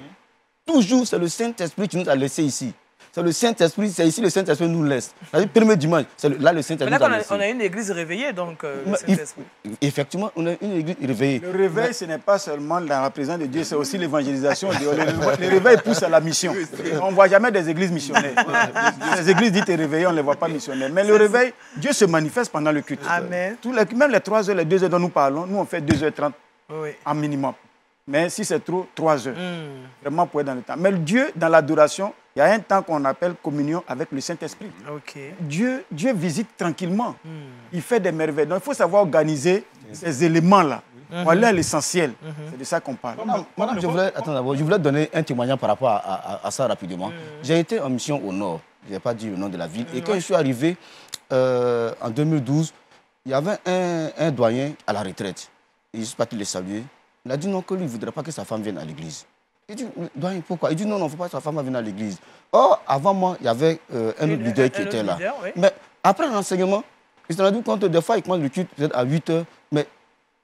toujours, c'est le Saint-Esprit qui nous a laissés ici. C'est le Saint-Esprit, c'est ici le Saint-Esprit nous laisse. Le premier dimanche, c'est là le Saint-Esprit nous a laissé. On a une église réveillée, donc le Saint-Esprit. Effectivement, on a une église réveillée. Le réveil, ce n'est pas seulement dans la présence de Dieu, c'est aussi l'évangélisation. Le réveil pousse à la mission. On ne voit jamais des églises missionnaires. Les églises dites réveillées, on ne les voit pas missionnaires. Mais le réveil, Dieu se manifeste pendant le culte. Amen. Même les 3 heures, les 2 heures dont nous parlons, nous on fait 2h30 en minimum. Mais si c'est trop, 3 heures. Vraiment pour être dans le temps. Mais Dieu, dans l'adoration, il y a un temps qu'on appelle communion avec le Saint-Esprit. Dieu visite tranquillement. Il fait des merveilles. Donc il faut savoir organiser ces éléments-là. On est à l'essentiel. C'est de ça qu'on parle. Madame, je voulais donner un témoignage par rapport à ça rapidement. J'ai été en mission au Nord. Je n'ai pas dit le nom de la ville. Et quand je suis arrivé en 2012, il y avait un doyen à la retraite. Et je suis parti le saluer. Il a dit non, que lui ne voudrait pas que sa femme vienne à l'église. Il dit, doyen, pourquoi? Il dit non, il ne faut pas que sa femme vienne à l'église. Or, avant moi, il y avait un autre leader qui était là. Mais après l'enseignement, il s'est rendu compte que des fois, il commence le culte peut-être à 8 h, mais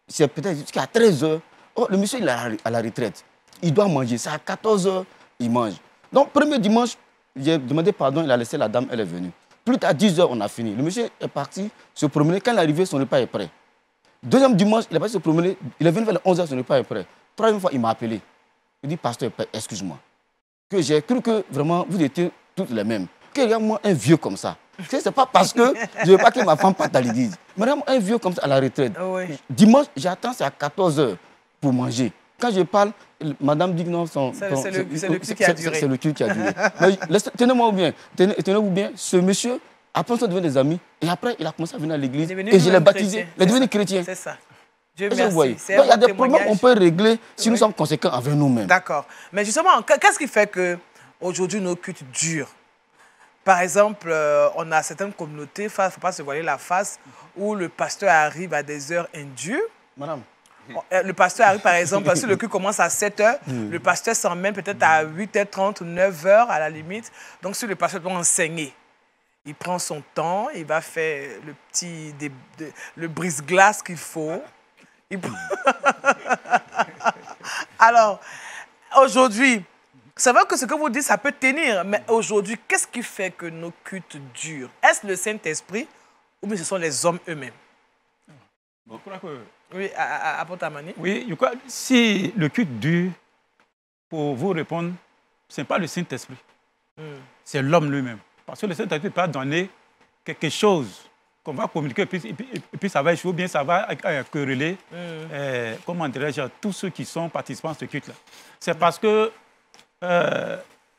c'est peut-être jusqu'à 13 h. Oh, le monsieur, il est à la retraite. Il doit manger. C'est à 14 h, il mange. Donc, premier dimanche, j'ai demandé pardon, il a laissé la dame, elle est venue. Plus tard, à 10 h, on a fini. Le monsieur est parti se promener. Quand il est arrivé, son repas est prêt. Deuxième dimanche, il est parti se promener. Il est venu vers les 11 h, son repas est prêt. Troisième fois, il m'a appelé. Il dit, pasteur, excuse-moi. Que j'ai cru que vraiment, vous étiez toutes les mêmes. Qu'il y a moi un vieux comme ça. Ce n'est pas parce que je ne veux pas que ma femme parte à l'église. Madame, un vieux comme ça à la retraite. Dimanche, j'attends, c'est à 14 h pour manger. Quand je parle, madame dit non, c'est le culte qui a duré. C'est le culte qui a duré. Tenez-moi bien, tenez-vous bien, ce monsieur, après ça, devient des amis. Et après, il a commencé à venir à l'église. Et je l'ai baptisé. Il est devenu chrétien. C'est ça. Dieu merci. Donc, il y a des problèmes qu'on peut régler si nous sommes conséquents avec nous-mêmes. D'accord. Mais justement, qu'est-ce qui fait qu'aujourd'hui nos cultes durent? Par exemple, on a certaines communautés, il ne faut pas se voiler la face, où le pasteur arrive à des heures indues. Madame. Le pasteur arrive, par exemple, si le culte commence à 7 h, le pasteur s'emmène peut-être à 8h30 ou 9 h à la limite. Donc, si le pasteur doit enseigner, il prend son temps, il va faire le brise-glace qu'il faut. Alors, aujourd'hui, c'est vrai que ce que vous dites, ça peut tenir, mais aujourd'hui, qu'est-ce qui fait que nos cultes durent? Est-ce le Saint-Esprit ou bien ce sont les hommes eux-mêmes? Bon, je crois que... Oui, à Pontamani. Oui, je crois que si le culte dure, pour vous répondre, ce n'est pas le Saint-Esprit, c'est l'homme lui-même. Parce que le Saint-Esprit peut donner quelque chose qu'on va communiquer et puis ça va échouer, ou bien ça va quereller, comment dirais-je, tous ceux qui sont participants à ce culte-là. C'est parce que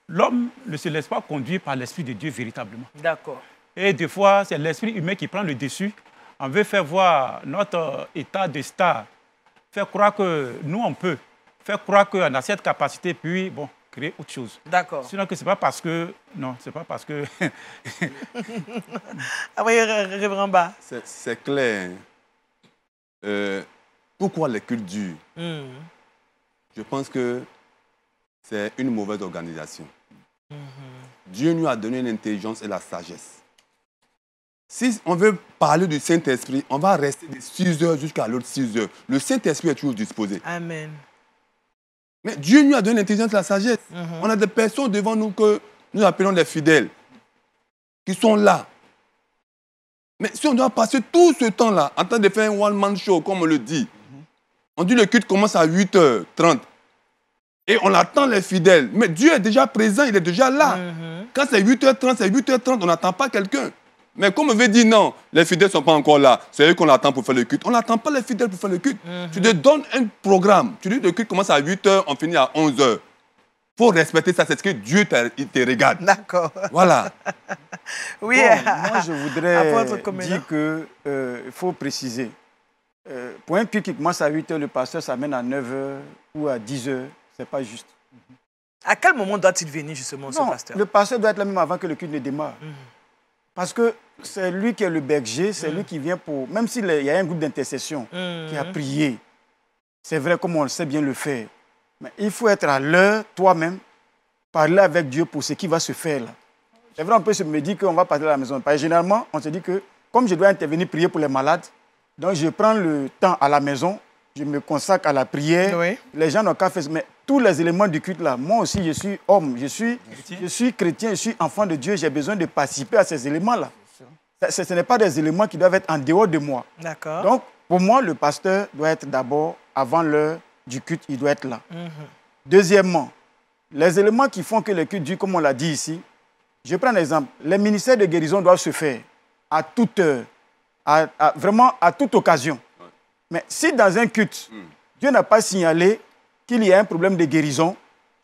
l'homme ne se laisse pas conduire par l'Esprit de Dieu véritablement. D'accord. Et des fois, c'est l'esprit humain qui prend le dessus. On veut faire voir notre état de star, faire croire que nous, on peut, faire croire qu'on a cette capacité, puis, bon, créer autre chose. D'accord. Sinon, que c'est pas parce que... Non, c'est pas parce que... Ah oui, Révérend Ba. C'est clair. Pourquoi les cultes durent? Je pense que c'est une mauvaise organisation. Dieu nous a donné l'intelligence et la sagesse. Si on veut parler du Saint-Esprit, on va rester de 6 heures jusqu'à l'autre 6 heures. Le Saint-Esprit est toujours disposé. Amen. Mais Dieu nous a donné l'intelligence et la sagesse. On a des personnes devant nous que nous appelons des fidèles, qui sont là. Mais si on doit passer tout ce temps-là en train de faire un one-man show, comme on le dit, on dit le culte commence à 8h30 et on attend les fidèles. Mais Dieu est déjà présent, il est déjà là. Quand c'est 8h30, c'est 8h30, on n'attend pas quelqu'un. Mais comme on veut dire non, les fidèles ne sont pas encore là, c'est eux qu'on attend pour faire le culte. On n'attend pas les fidèles pour faire le culte. Tu te donnes un programme. Tu dis que le culte commence à 8h, on finit à 11h. faut respecter ça, c'est ce que Dieu te regarde. D'accord. Voilà. Oui. Bon, moi, je voudrais dire qu'il faut préciser. Pour un culte qui commence à 8h, le pasteur s'amène à 9h ou à 10h. Ce n'est pas juste. À quel moment doit-il venir, justement, ce pasteur? Le pasteur doit être là même avant que le culte ne démarre. Parce que c'est lui qui est le berger, c'est lui qui vient pour... Même s'il y a un groupe d'intercession qui a prié, c'est vrai comme on le sait bien le faire. Mais il faut être à l'heure, toi-même, parler avec Dieu pour ce qui va se faire là. C'est vrai, on peut se me dire qu'on va partir à la maison. Parce que généralement, on se dit que comme je dois intervenir prier pour les malades, donc je prends le temps à la maison, je me consacre à la prière. Oui. Les gens n'ont qu'à faire... Mais tous les éléments du culte là, moi aussi je suis homme, je suis chrétien, je suis enfant de Dieu, j'ai besoin de participer à ces éléments-là. Ce n'est pas des éléments qui doivent être en dehors de moi. D'accord. Donc, pour moi, le pasteur doit être d'abord, avant l'heure du culte, il doit être là. Deuxièmement, les éléments qui font que le culte dure, comme on l'a dit ici, je prends un exemple. Les ministères de guérison doivent se faire à toute heure, vraiment à toute occasion. Mais si dans un culte, Dieu n'a pas signalé qu'il y a un problème de guérison,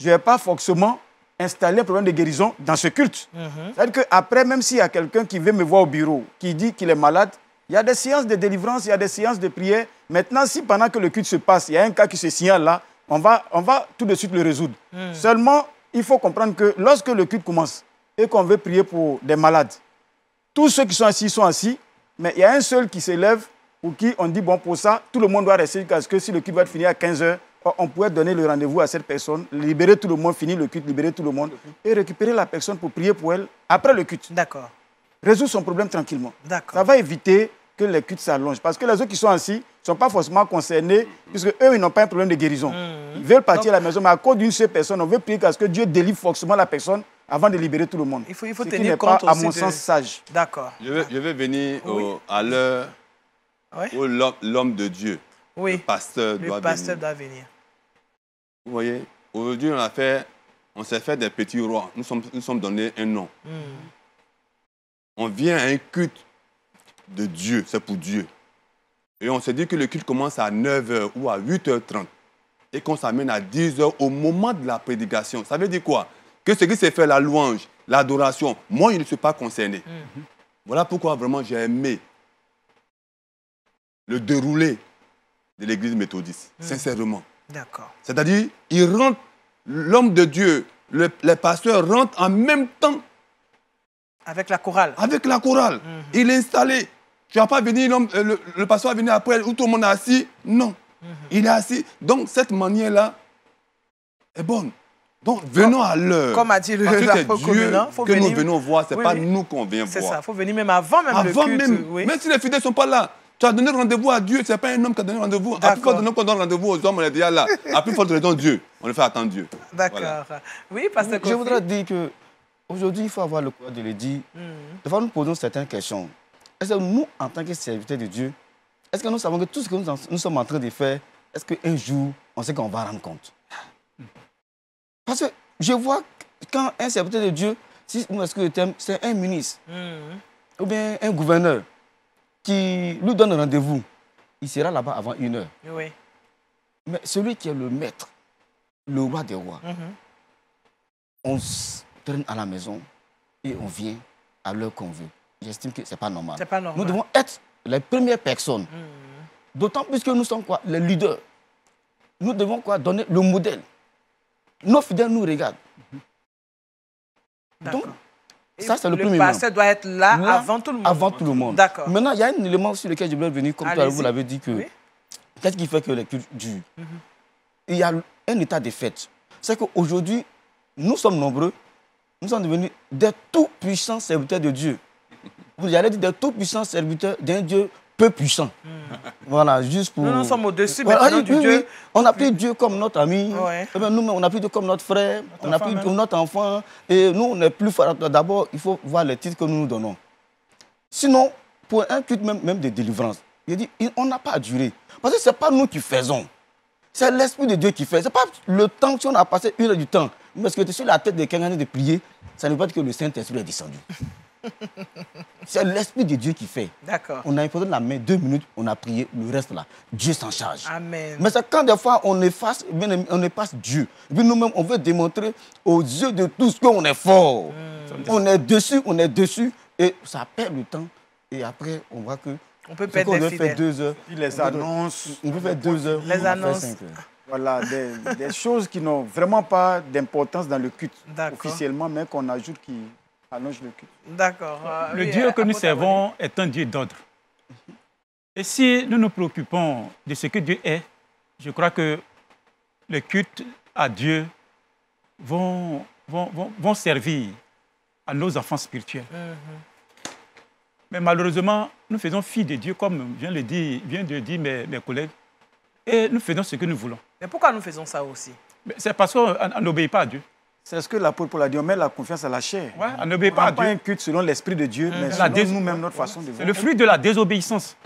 je ne vais pas forcément installer un problème de guérison dans ce culte. C'est-à-dire qu'après, même s'il y a quelqu'un qui veut me voir au bureau, qui dit qu'il est malade, il y a des séances de délivrance, il y a des séances de prière. Maintenant, si pendant que le culte se passe, il y a un cas qui se signale là, on va tout de suite le résoudre. Seulement, il faut comprendre que lorsque le culte commence et qu'on veut prier pour des malades, tous ceux qui sont assis, mais il y a un seul qui s'élève pour qui on dit, bon, pour ça, tout le monde doit rester parce que si le culte va finir à 15h, on pourrait donner le rendez-vous à cette personne, libérer tout le monde, finir le culte, libérer tout le monde et récupérer la personne pour prier pour elle après le culte. D'accord. Résoudre son problème tranquillement. D'accord. Ça va éviter que les cultes s'allongent. Parce que les autres qui sont assis ne sont pas forcément concernés, puisque eux, ils n'ont pas un problème de guérison. Ils veulent partir à la maison, mais à cause d'une seule personne, on veut prier parce que Dieu délivre forcément la personne avant de libérer tout le monde. Il faut tenir compte pas, à mon sens, sage. D'accord. Je vais venir à l'heure où l'homme de Dieu, le pasteur doit venir. Vous voyez, aujourd'hui, on s'est fait des petits rois. Nous sommes donnés un nom. On vient à un culte de Dieu, c'est pour Dieu. Et on se dit que le culte commence à 9h ou à 8h30 et qu'on s'amène à 10h au moment de la prédication. Ça veut dire quoi? Que ce qui s'est fait, la louange, l'adoration, moi, je ne suis pas concerné. Voilà pourquoi vraiment j'ai aimé le déroulé de l'église méthodiste, sincèrement. D'accord. C'est-à-dire, il rentre, l'homme de Dieu, les pasteurs rentrent en même temps. Avec la chorale. Avec la chorale. Il est installé. Tu ne vas pas venir, le pasteur va venir après où tout le monde est assis. Non. Il est assis. Donc, cette manière-là est bonne. Donc, venons à l'heure. Comme a dit le Dieu que nous venons voir, ce n'est pas nous qu'on vient voir. C'est ça, il faut venir même avant le culte. Même si les fidèles ne sont pas là. Tu as donné rendez-vous à Dieu, ce n'est pas un homme qui a donné rendez-vous. À plus forte raison qu'on donne rendez-vous aux hommes, on est déjà là. À plus forte raison, Dieu. On le fait attendre Dieu. D'accord. Voilà. Oui, parce que je voudrais dire qu'aujourd'hui, il faut avoir le courage de le dire. Des fois, nous posons certaines questions. Est-ce que nous, en tant que serviteurs de Dieu, est-ce que nous savons que tout ce que nous sommes en train de faire, est-ce qu'un jour, on sait qu'on va rendre compte? Parce que je vois quand un serviteur de Dieu, si nous est-ce que le thème, c'est un ministre ou bien un gouverneur qui lui donne rendez-vous, il sera là-bas avant 1h. Oui. Mais celui qui est le maître, le roi des rois, on se traîne à la maison et on vient à l'heure qu'on veut. J'estime que ce n'est pas normal. C'est pas normal. Nous devons être les premières personnes. D'autant plus que nous sommes quoi? Les leaders. Nous devons quoi? Donner le modèle. Nos fidèles nous regardent. Donc, ça, c'est le premier moment. Le pasteur doit être là avant tout le monde. Avant tout le monde. D'accord. Maintenant, il y a un élément sur lequel je voulais venir, comme vous l'avez dit, que qu'est-ce qui fait que les cultes durent? Il y a un état de fait. C'est qu'aujourd'hui, nous sommes nombreux, nous sommes devenus des tout-puissants serviteurs de Dieu. Vous allez dire des tout-puissants serviteurs d'un Dieu peu puissant. Voilà, juste pour... Nous sommes au-dessus maintenant du Dieu. On a pris Dieu comme notre ami. Nous, on a pris Dieu comme notre frère, on a pris notre enfant. Et nous, on n'est plus fort. D'abord, il faut voir les titres que nous nous donnons. Sinon, pour un culte même de délivrance, il dit, on n'a pas à durer. Parce que ce n'est pas nous qui faisons. C'est l'Esprit de Dieu qui fait. Ce n'est pas le temps, si on a passé 1 heure du temps. Parce que tu es sur la tête de quelqu'un de prier, ça ne veut pas dire que le Saint-Esprit est descendu. C'est l'Esprit de Dieu qui fait. D'accord. On a imposé la main 2 minutes, on a prié, le reste là, Dieu s'en charge. Amen. Mais c'est quand des fois on efface Dieu. Et puis nous-mêmes, on veut démontrer aux yeux de tous qu'on est fort. On est dessus, et ça perd le temps. Et après, on voit que... On peut perdre des fidèles. 2 heures. Puis les annonces. On peut faire 2 heures. Les annonces. 5 heures. Voilà, des choses qui n'ont vraiment pas d'importance dans le culte officiellement, mais qu'on ajoute qui allonge le culte. D'accord. Le Dieu que nous servons est un Dieu d'ordre. Et si nous nous préoccupons de ce que Dieu est, je crois que les cultes à Dieu vont servir à nos enfants spirituels. Mais malheureusement, nous faisons fi de Dieu, comme viennent de dire mes collègues, et nous faisons ce que nous voulons. Mais pourquoi nous faisons ça aussi? C'est parce qu'on n'obéit pas à Dieu. C'est ce que l'apôtre Paul a dit, on met la confiance à la chair. Ouais, on n'obéit pas à Dieu. Pas un culte selon l'Esprit de Dieu, mais selon nous-mêmes, notre façon de voir. C'est le fruit de la désobéissance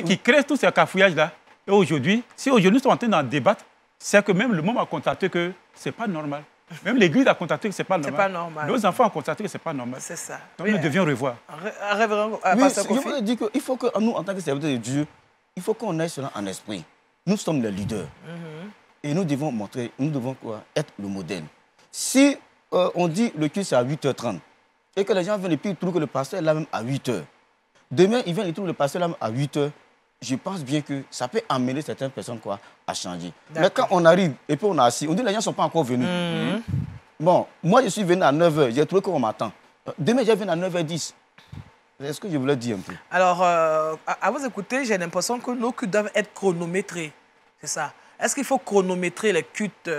qui crée tous ces cafouillages-là. Et aujourd'hui, si aujourd'hui nous sommes en train d'en débattre, c'est que même le monde a constaté que ce n'est pas normal. Même l'Église a constaté que ce n'est pas normal. C'est pas normal. Nos enfants ont constaté que ce n'est pas normal. C'est ça. Donc nous devions revoir. Je voudrais dire qu'il faut que nous, en tant que serviteurs de Dieu, il faut qu'on aille cela en esprit. Nous sommes les leaders. Et nous devons montrer, nous devons être le modèle. Si on dit le culte c'est à 8h30 et que les gens viennent et puis ils trouvent que le pasteur est là même à 8h. Demain, ils viennent et trouvent le pasteur là même à 8h. Je pense bien que ça peut amener certaines personnes à changer. Mais quand on arrive et puis on est assis, on dit que les gens ne sont pas encore venus. Bon, moi je suis venu à 9h, j'ai trouvé qu'on m'attend. Demain, je viens à 9h10. Est-ce que je voulais dire un peu? Alors, à vous écouter, j'ai l'impression que nos cultes doivent être chronométrés. C'est ça. Est-ce qu'il faut chronométrer les cultes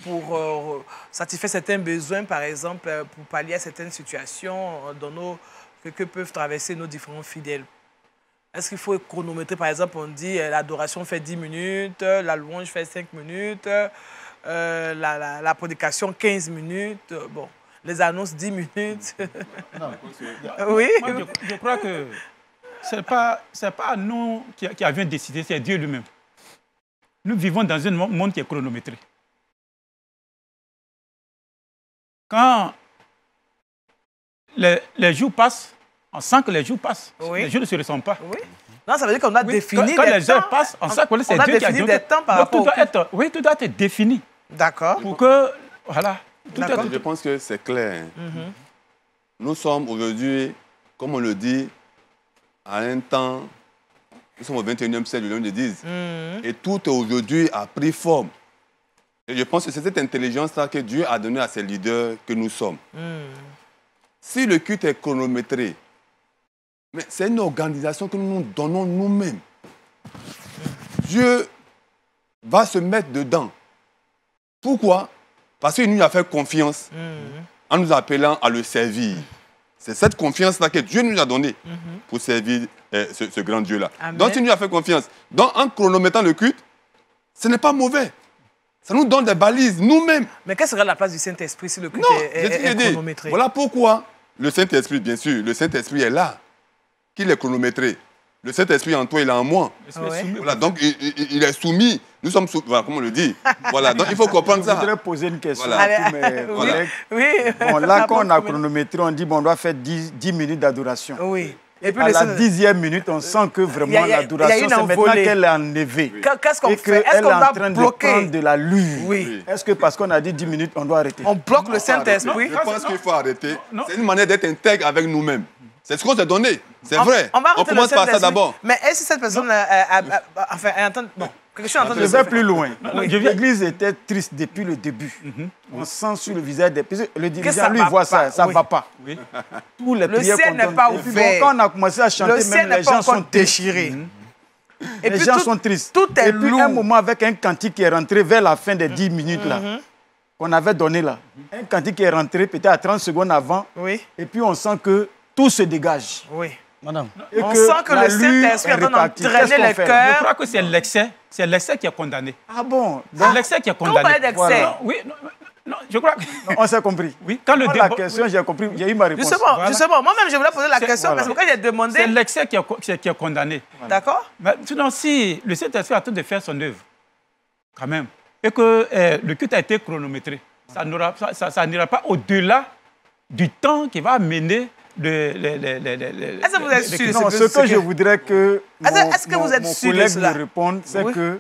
pour satisfaire certains besoins, par exemple, pour pallier à certaines situations que peuvent traverser nos différents fidèles? Est-ce qu'il faut chronométrer, par exemple, on dit l'adoration fait 10 minutes, la louange fait 5 minutes, la prédication 15 minutes, bon, les annonces 10 minutes. Non, oui. Moi, je crois que ce n'est pas nous qui avions décidé, c'est Dieu lui-même. Nous vivons dans un monde qui est chronométré. Quand les jours passent, on sent que les jours passent. Oui. Les jours ne se ressemblent pas. Oui. Non, ça veut dire qu'on a défini des temps. Quand les heures passent, on sent que c'est Dieu qui a défini des temps par rapport Oui, tout doit être défini. D'accord. Pour que, voilà. Je pense que c'est clair. Nous sommes aujourd'hui, comme on le dit, à un temps, nous sommes au 21e siècle, les gens le disent. Et tout aujourd'hui a pris forme. Et je pense que c'est cette intelligence-là que Dieu a donnée à ces leaders que nous sommes. Si le culte est chronométré, mais c'est une organisation que nous nous donnons nous-mêmes. Dieu va se mettre dedans. Pourquoi? Parce qu'il nous a fait confiance en nous appelant à le servir. C'est cette confiance-là que Dieu nous a donnée pour servir ce grand Dieu-là. Donc, il nous a fait confiance. Donc, en chronométrant le culte, ce n'est pas mauvais. Ça nous donne des balises nous-mêmes. Mais quelle serait la place du Saint-Esprit si le culte est chronométré? Voilà pourquoi le Saint-Esprit, bien sûr, le Saint-Esprit est là, qu'il est chronométré. Le Saint-Esprit en toi, il est en moi. Voilà, donc, il est soumis. Nous sommes soumis. Voilà, comment on le dit. Voilà, donc il faut comprendre ça. Je voudrais poser une question voilà. à tous mes collègues. Oui. Bon, là, quand on a chronométré, on dit on doit faire 10 minutes d'adoration. Oui. Et puis à la 10e minute, on sent que vraiment l'adoration, c'est maintenant qu'elle est enlevée. Qu'est-ce qu'on fait? Est-ce qu'on est en train de prendre de l'allure? Oui. Est-ce que parce qu'on a dit 10 minutes, on doit arrêter? On bloque le Saint-Esprit? Je pense qu'il faut arrêter. C'est une manière d'être intègre avec nous-mêmes. C'est ce qu'on s'est donné. C'est vrai. On commence par ça d'abord. Mais est-ce que cette personne enfin, elle entend... Bon, quelque chose entend... Je vais plus loin. Oui. L'Église était triste depuis le début. On sent sur le visage des... Le dirigeant, lui, voit ça. Ça ne va pas. Oui. Tous les le ciel n'est pas ouvert. Quand on a commencé à chanter, même les gens sont déchirés. Les gens sont tristes. Tout est lourd. Et puis un moment, avec un cantique qui est rentré vers la fin des 10 minutes, là, qu'on avait donné là. Un cantique qui est rentré peut-être à 30 secondes avant. Oui. Et puis on sent que tout se dégage. Oui. Madame. On sent que le Saint-Esprit est en train d'entraîner les cœurs. Je crois que c'est l'excès. C'est l'excès qui est condamné. Ah bon? C'est l'excès qui est condamné. Quand on parle d'excès. Voilà. Oui, non, je crois que... On s'est compris. Oui, quand le la question, j'ai compris. J'ai eu ma réponse. Justement. Moi-même, je voulais poser la question parce que quand j'ai demandé... C'est l'excès qui est condamné. Voilà. D'accord. Mais sinon, si le Saint-Esprit est en train de faire son œuvre, quand même, et que le culte a été chronométré, ça n'ira pas au-delà du temps qui va amener Est-ce que vous êtes sûr? Non, ce que je voudrais que mon collègue me réponde, c'est que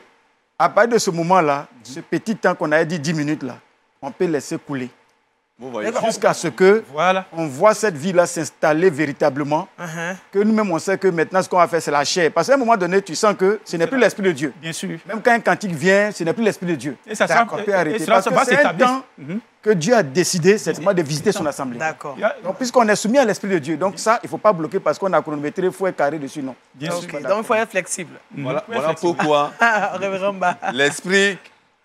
à partir de ce moment-là, ce petit temps qu'on a dit 10 minutes là, on peut laisser couler. Jusqu'à ce que on voit cette vie-là s'installer véritablement, que nous-mêmes on sait que maintenant ce qu'on va faire c'est la chair. Parce qu'à un moment donné, tu sens que ce n'est plus l'Esprit de Dieu. Bien sûr. Même quand un cantique vient, ce n'est plus l'Esprit de Dieu. Et ça peut arrêter. Parce que c'est un temps que Dieu a décidé, c'est de visiter son assemblée. D'accord. Donc puisqu'on est soumis à l'Esprit de Dieu, donc ça, il ne faut pas bloquer parce qu'on a chronométré, il faut être carré dessus, non. Bien sûr. Donc il faut être flexible. Voilà pourquoi l'Esprit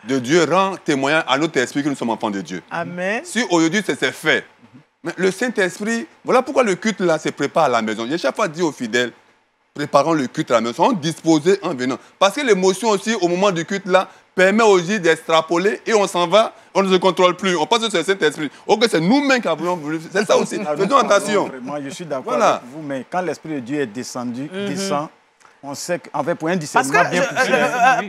de Dieu rend témoignage à notre esprit que nous sommes enfants de Dieu. Amen. Si aujourd'hui c'est fait, mais le Saint-Esprit, voilà pourquoi le culte là se prépare à la maison. J'ai chaque fois dit aux fidèles, préparons le culte à la maison, disposés en venant. Parce que l'émotion aussi, au moment du culte là, permet aussi d'extrapoler et on s'en va, on ne se contrôle plus. On pense que c'est le Saint-Esprit. Ok, c'est nous-mêmes qui avons voulu. C'est ça aussi. Faisons attention. Moi, je suis d'accord avec vous, mais quand l'Esprit de Dieu est descendu, descend, on sait qu'en fait, pour un discernement bien poussé,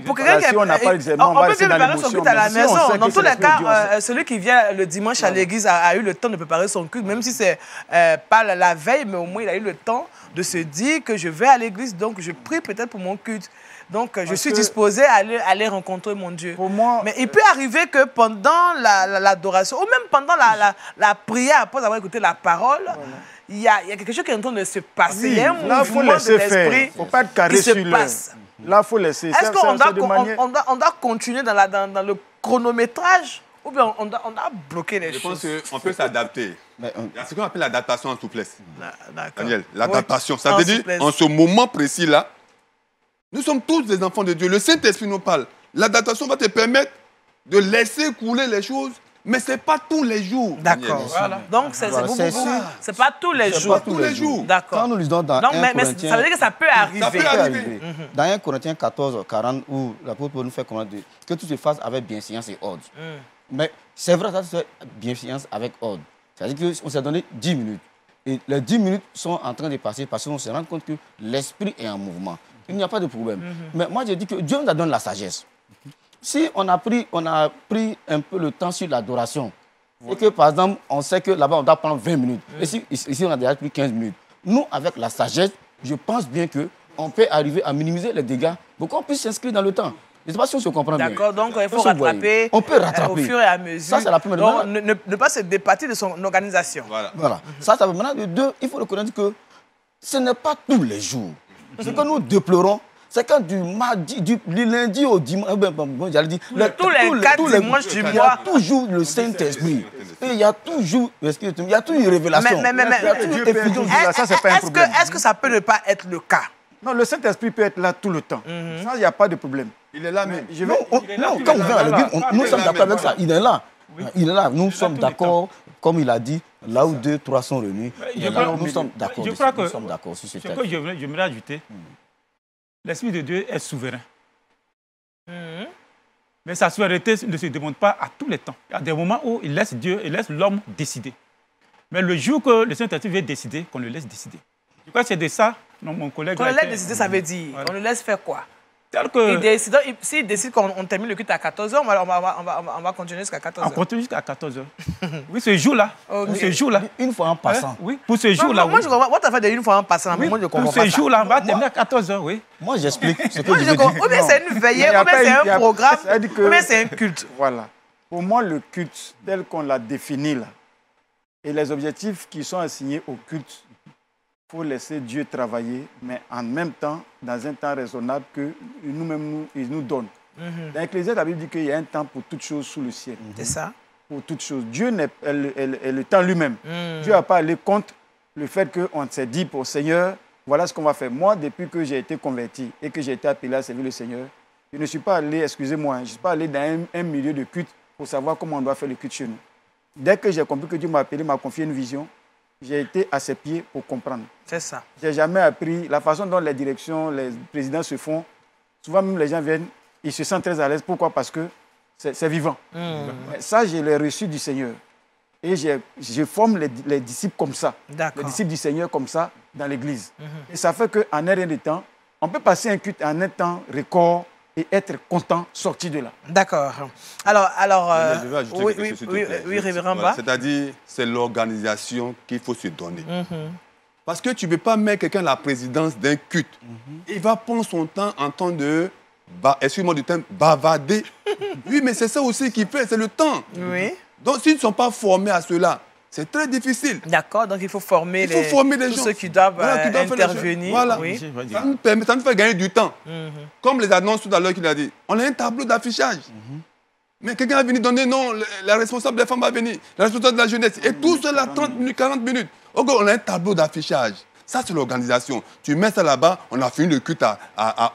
pour quelqu'un si on n'a pas le discernement, on peut bien préparer son culte à la maison. Dans tous les cas, celui qui vient le dimanche à l'église a eu le temps de préparer son culte, même si c'est pas la veille, mais au moins il a eu le temps de se dire que je vais à l'église, donc je prie peut-être pour mon culte. Donc, je suis disposé à aller rencontrer mon Dieu. Pour moi, mais il peut arriver que pendant l'adoration, ou même pendant la prière, après avoir écouté la parole, il y a quelque chose qui est en train de se passer. Il y a un mouvement de l'esprit. Il ne faut pas être carré sur l'heure. Là, il faut laisser. Est-ce qu'on doit continuer dans le chronométrage ou bien on doit bloquer les choses? Je pense qu'on peut s'adapter. Il y a ce qu'on appelle l'adaptation en souplesse. Daniel, l'adaptation. Oui, ça veut dire, en ce moment précis-là, nous sommes tous des enfants de Dieu. Le Saint-Esprit nous parle. L'adaptation va te permettre de laisser couler les choses, mais ce n'est pas tous les jours. D'accord. Voilà. Donc, c'est pas tous les jours. Pas tous les jours. D'accord. Quand nous lisons dans 1 Corinthiens... Ça veut dire que ça peut arriver. Ça peut arriver. Dans 1 Corinthiens 14, 40, où l'apôtre nous fait comprendre que tout se fasse avec bienséance et ordre. Mais c'est vrai, ça se fait bienséance avec ordre. C'est-à-dire qu'on s'est donné 10 minutes. Et les 10 minutes sont en train de passer parce qu'on se rend compte que l'esprit est en mouvement. Il n'y a pas de problème. Mais moi, je dis que Dieu nous a donné la sagesse. Si on a pris un peu le temps sur l'adoration, et que, par exemple, on sait que là-bas, on doit prendre 20 minutes, et ici, on a déjà pris 15 minutes, nous, avec la sagesse, je pense bien qu'on peut arriver à minimiser les dégâts pour qu'on puisse s'inscrire dans le temps. Je ne sais pas si on se comprend bien. D'accord, donc il faut rattraper. On peut rattraper. Au fur et à mesure. Ça, c'est la première. Donc, ne pas se départir de son organisation. Voilà. Ça veut maintenant de deux, il faut reconnaître que ce n'est pas tous les jours. Ce que nous déplorons, c'est quand du lundi au dimanche, j'allais dire, tous les 4 dimanches du mois, il y a toujours le Saint-Esprit. Et il y a toujours une révélation. Est-ce que ça peut ne pas être le cas? Non, le Saint-Esprit peut être là tout le temps. Ça, il n'y a pas de problème. Il est là même. Non, quand on vient à l'église, nous sommes d'accord avec ça. Il est là. Il est là. Nous sommes d'accord, comme il a dit, là où 2, 3 sont réunis. Nous sommes d'accord. Je crois que nous sommes d'accord sur ce que j'aimerais ajouter, l'Esprit de Dieu est souverain. Mais sa souveraineté ne se demande pas à tous les temps. Il y a des moments où il laisse l'homme décider. Mais le jour que le Saint-Esprit veut décider, qu'on le laisse décider. Je crois que c'est de ça, mon collègue... Qu'on le laisse décider, ça veut dire, on le laisse faire quoi? S'il décide qu'on termine le culte à 14h, on va continuer jusqu'à 14h. On continue jusqu'à 14h. Oui, ce jour-là. Pour ce jour-là. Une fois en passant. Oui, pour ce jour-là. Moi, je comprends. Moi, tu as fait une fois en passant. Moi, je comprends pas. Pour ce jour-là, on va terminer à 14h, oui. Moi, j'explique ce que je veux dire. Ou bien c'est une veillée, ou bien c'est un programme, ou bien c'est un culte. Voilà. Pour moi, le culte, tel qu'on l'a défini là, et les objectifs qui sont assignés au culte, il faut laisser Dieu travailler, mais en même temps, dans un temps raisonnable que nous-mêmes, il nous donne. Dans l'Ecclésiaste, la Bible dit qu'il y a un temps pour toutes choses sous le ciel. C'est ça. Pour toutes choses. Dieu est le temps lui-même. Dieu n'a pas allé contre le fait qu'on s'est dit pour Seigneur, voilà ce qu'on va faire. Moi, depuis que j'ai été converti et que j'ai été appelé à servir le Seigneur, je ne suis pas allé, excusez-moi, je ne suis pas allé dans un milieu de culte pour savoir comment on doit faire le culte chez nous. Dès que j'ai compris que Dieu m'a appelé, m'a confié une vision, j'ai été à ses pieds pour comprendre. C'est ça. Je n'ai jamais appris la façon dont les directions, les présidents se font. Souvent, même les gens viennent, ils se sentent très à l'aise. Pourquoi? Parce que c'est vivant. Ça, je l'ai reçu du Seigneur. Et je forme les disciples comme ça. Les disciples du Seigneur comme ça dans l'Église. Et ça fait qu'en un rien de temps, on peut passer un culte en un temps record et être content, sortir de là. D'accord. Alors je vais ajouter quelque chose, s'il te plaît. Oui, révérend Ba. C'est-à-dire, c'est l'organisation qu'il faut se donner. Parce que tu ne peux pas mettre quelqu'un à la présidence d'un culte. Il va prendre son temps en temps de, excuse-moi du terme, bavarder. Oui, mais c'est ça aussi qu'il fait, c'est le temps. Oui. Donc, s'ils ne sont pas formés à cela, c'est très difficile. D'accord, donc il faut former les gens. Ceux qui doivent intervenir. Voilà, oui. Ça nous fait gagner du temps. Comme les annonces tout à l'heure qu'il a dit, on a un tableau d'affichage. Mais quelqu'un va venir donner, non, la responsable des femmes va venir, la responsable de la jeunesse, et tout cela 30 minutes, 40 minutes. On a un tableau d'affichage. Ça, c'est l'organisation. Tu mets ça là-bas, on a fini le culte à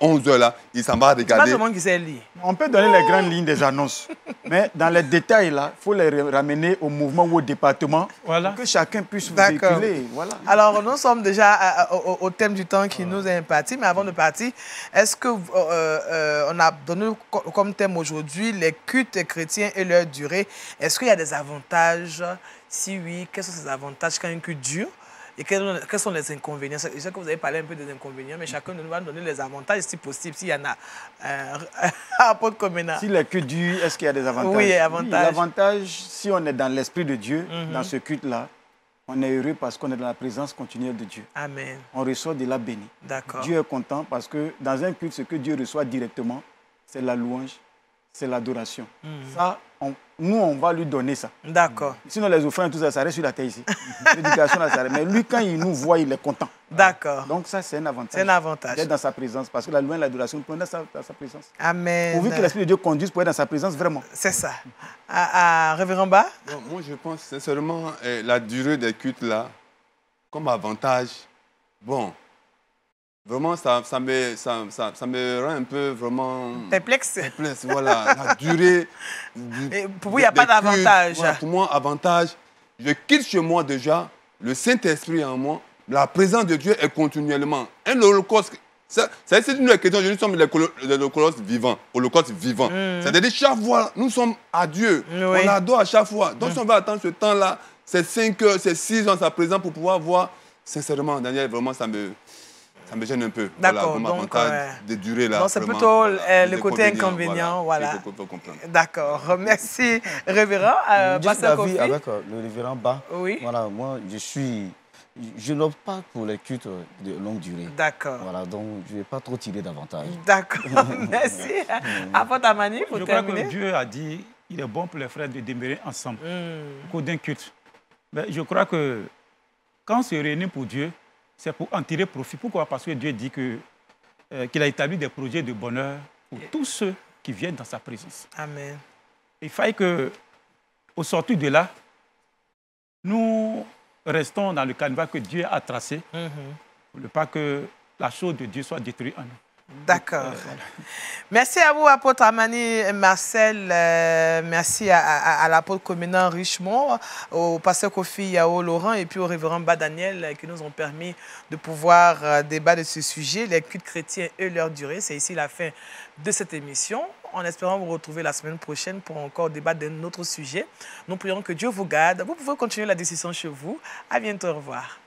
11h, là, il s'en va regarder. C'est pas tout le monde qui sait lire. On peut donner les grandes lignes des annonces, mais dans les détails, là, il faut les ramener au mouvement ou au département pour que chacun puisse véhiculer. Voilà. Alors, nous sommes déjà au thème du temps qui nous est imparti, mais avant de partir, est-ce que on a donné comme thème aujourd'hui les cultes chrétiens et leur durée? Est-ce qu'il y a des avantages? Si oui, quels sont ces avantages quand un culte dure? Et quels sont les inconvénients? Je sais que vous avez parlé un peu des inconvénients, mais chacun de nous va donner les avantages si possible, s'il y en a. Apôtre Komena. Si le culte dure, est-ce qu'il y a des avantages? Oui, avantages. Oui, l'avantage, si on est dans l'Esprit de Dieu, dans ce culte-là, on est heureux parce qu'on est dans la présence continuelle de Dieu. Amen. On reçoit de la béni. D'accord. Dieu est content parce que dans un culte, ce que Dieu reçoit directement, c'est la louange, c'est l'adoration. Ça, nous, on va lui donner ça. D'accord. Sinon, les offrandes, tout ça, ça reste sur la terre ici. L'éducation, ça reste. Mais lui, quand il nous voit, il est content. D'accord. Donc ça, c'est un avantage. C'est un avantage. D'être dans sa présence. Parce que la louange et l'adoration, nous prenons dans sa présence. Amen. Pourvu que l'Esprit de Dieu conduise pour être dans sa présence, vraiment. C'est ça. Révérend Ba? Moi, je pense sincèrement, la durée des cultes, là, comme avantage, bon, vraiment, ça me rend un peu vraiment... Perplexe. Perplexe, voilà. La durée... Pour vous, il n'y a pas d'avantage. Voilà, pour moi, avantage, je quitte chez moi déjà, le Saint-Esprit en moi, la présence de Dieu est continuellement. Un holocauste, c'est une question, nous sommes l'holocauste vivant. Holocauste vivant. C'est-à-dire, chaque fois, nous sommes à Dieu. Oui. On adore à chaque fois. Donc, si on va attendre ce temps-là, c'est 5 heures, c'est 6 ans sa présence pour pouvoir voir, sincèrement, Daniel, vraiment, ça me gêne un peu. D'accord. Voilà, donc, de durée là. Donc, c'est plutôt le côté inconvénient. Voilà. D'accord. Merci, révérend. Pasteur Kofi. Avec le révérend Ba. Oui. Voilà, moi, je n'opte pas pour les cultes de longue durée. D'accord. Voilà, donc je ne vais pas trop tirer d'avantage. D'accord. Merci. Apôtre Amani, pour terminer. Je crois que Dieu a dit qu'il est bon pour les frères de demeurer ensemble au cours d'un culte. Mais je crois que quand on se réunit pour Dieu, c'est pour en tirer profit. Pourquoi? Parce que Dieu dit qu'il a établi des projets de bonheur pour tous ceux qui viennent dans sa présence. Amen. Il faille qu'au sortir de là, nous restons dans le canevas que Dieu a tracé pour ne pas que la chose de Dieu soit détruite en nous. D'accord. Merci à vous, apôtre Amani Marcel. Merci à l'apôtre Komena Richemont, au pasteur Kofi Yao Laurent et puis au révérend Ba Daniel qui nous ont permis de pouvoir débattre de ce sujet, les cultes chrétiens et leur durée. C'est ici la fin de cette émission. En espérant vous retrouver la semaine prochaine pour encore débattre d'un autre sujet. Nous prions que Dieu vous garde. Vous pouvez continuer la décision chez vous. À bientôt. Au revoir.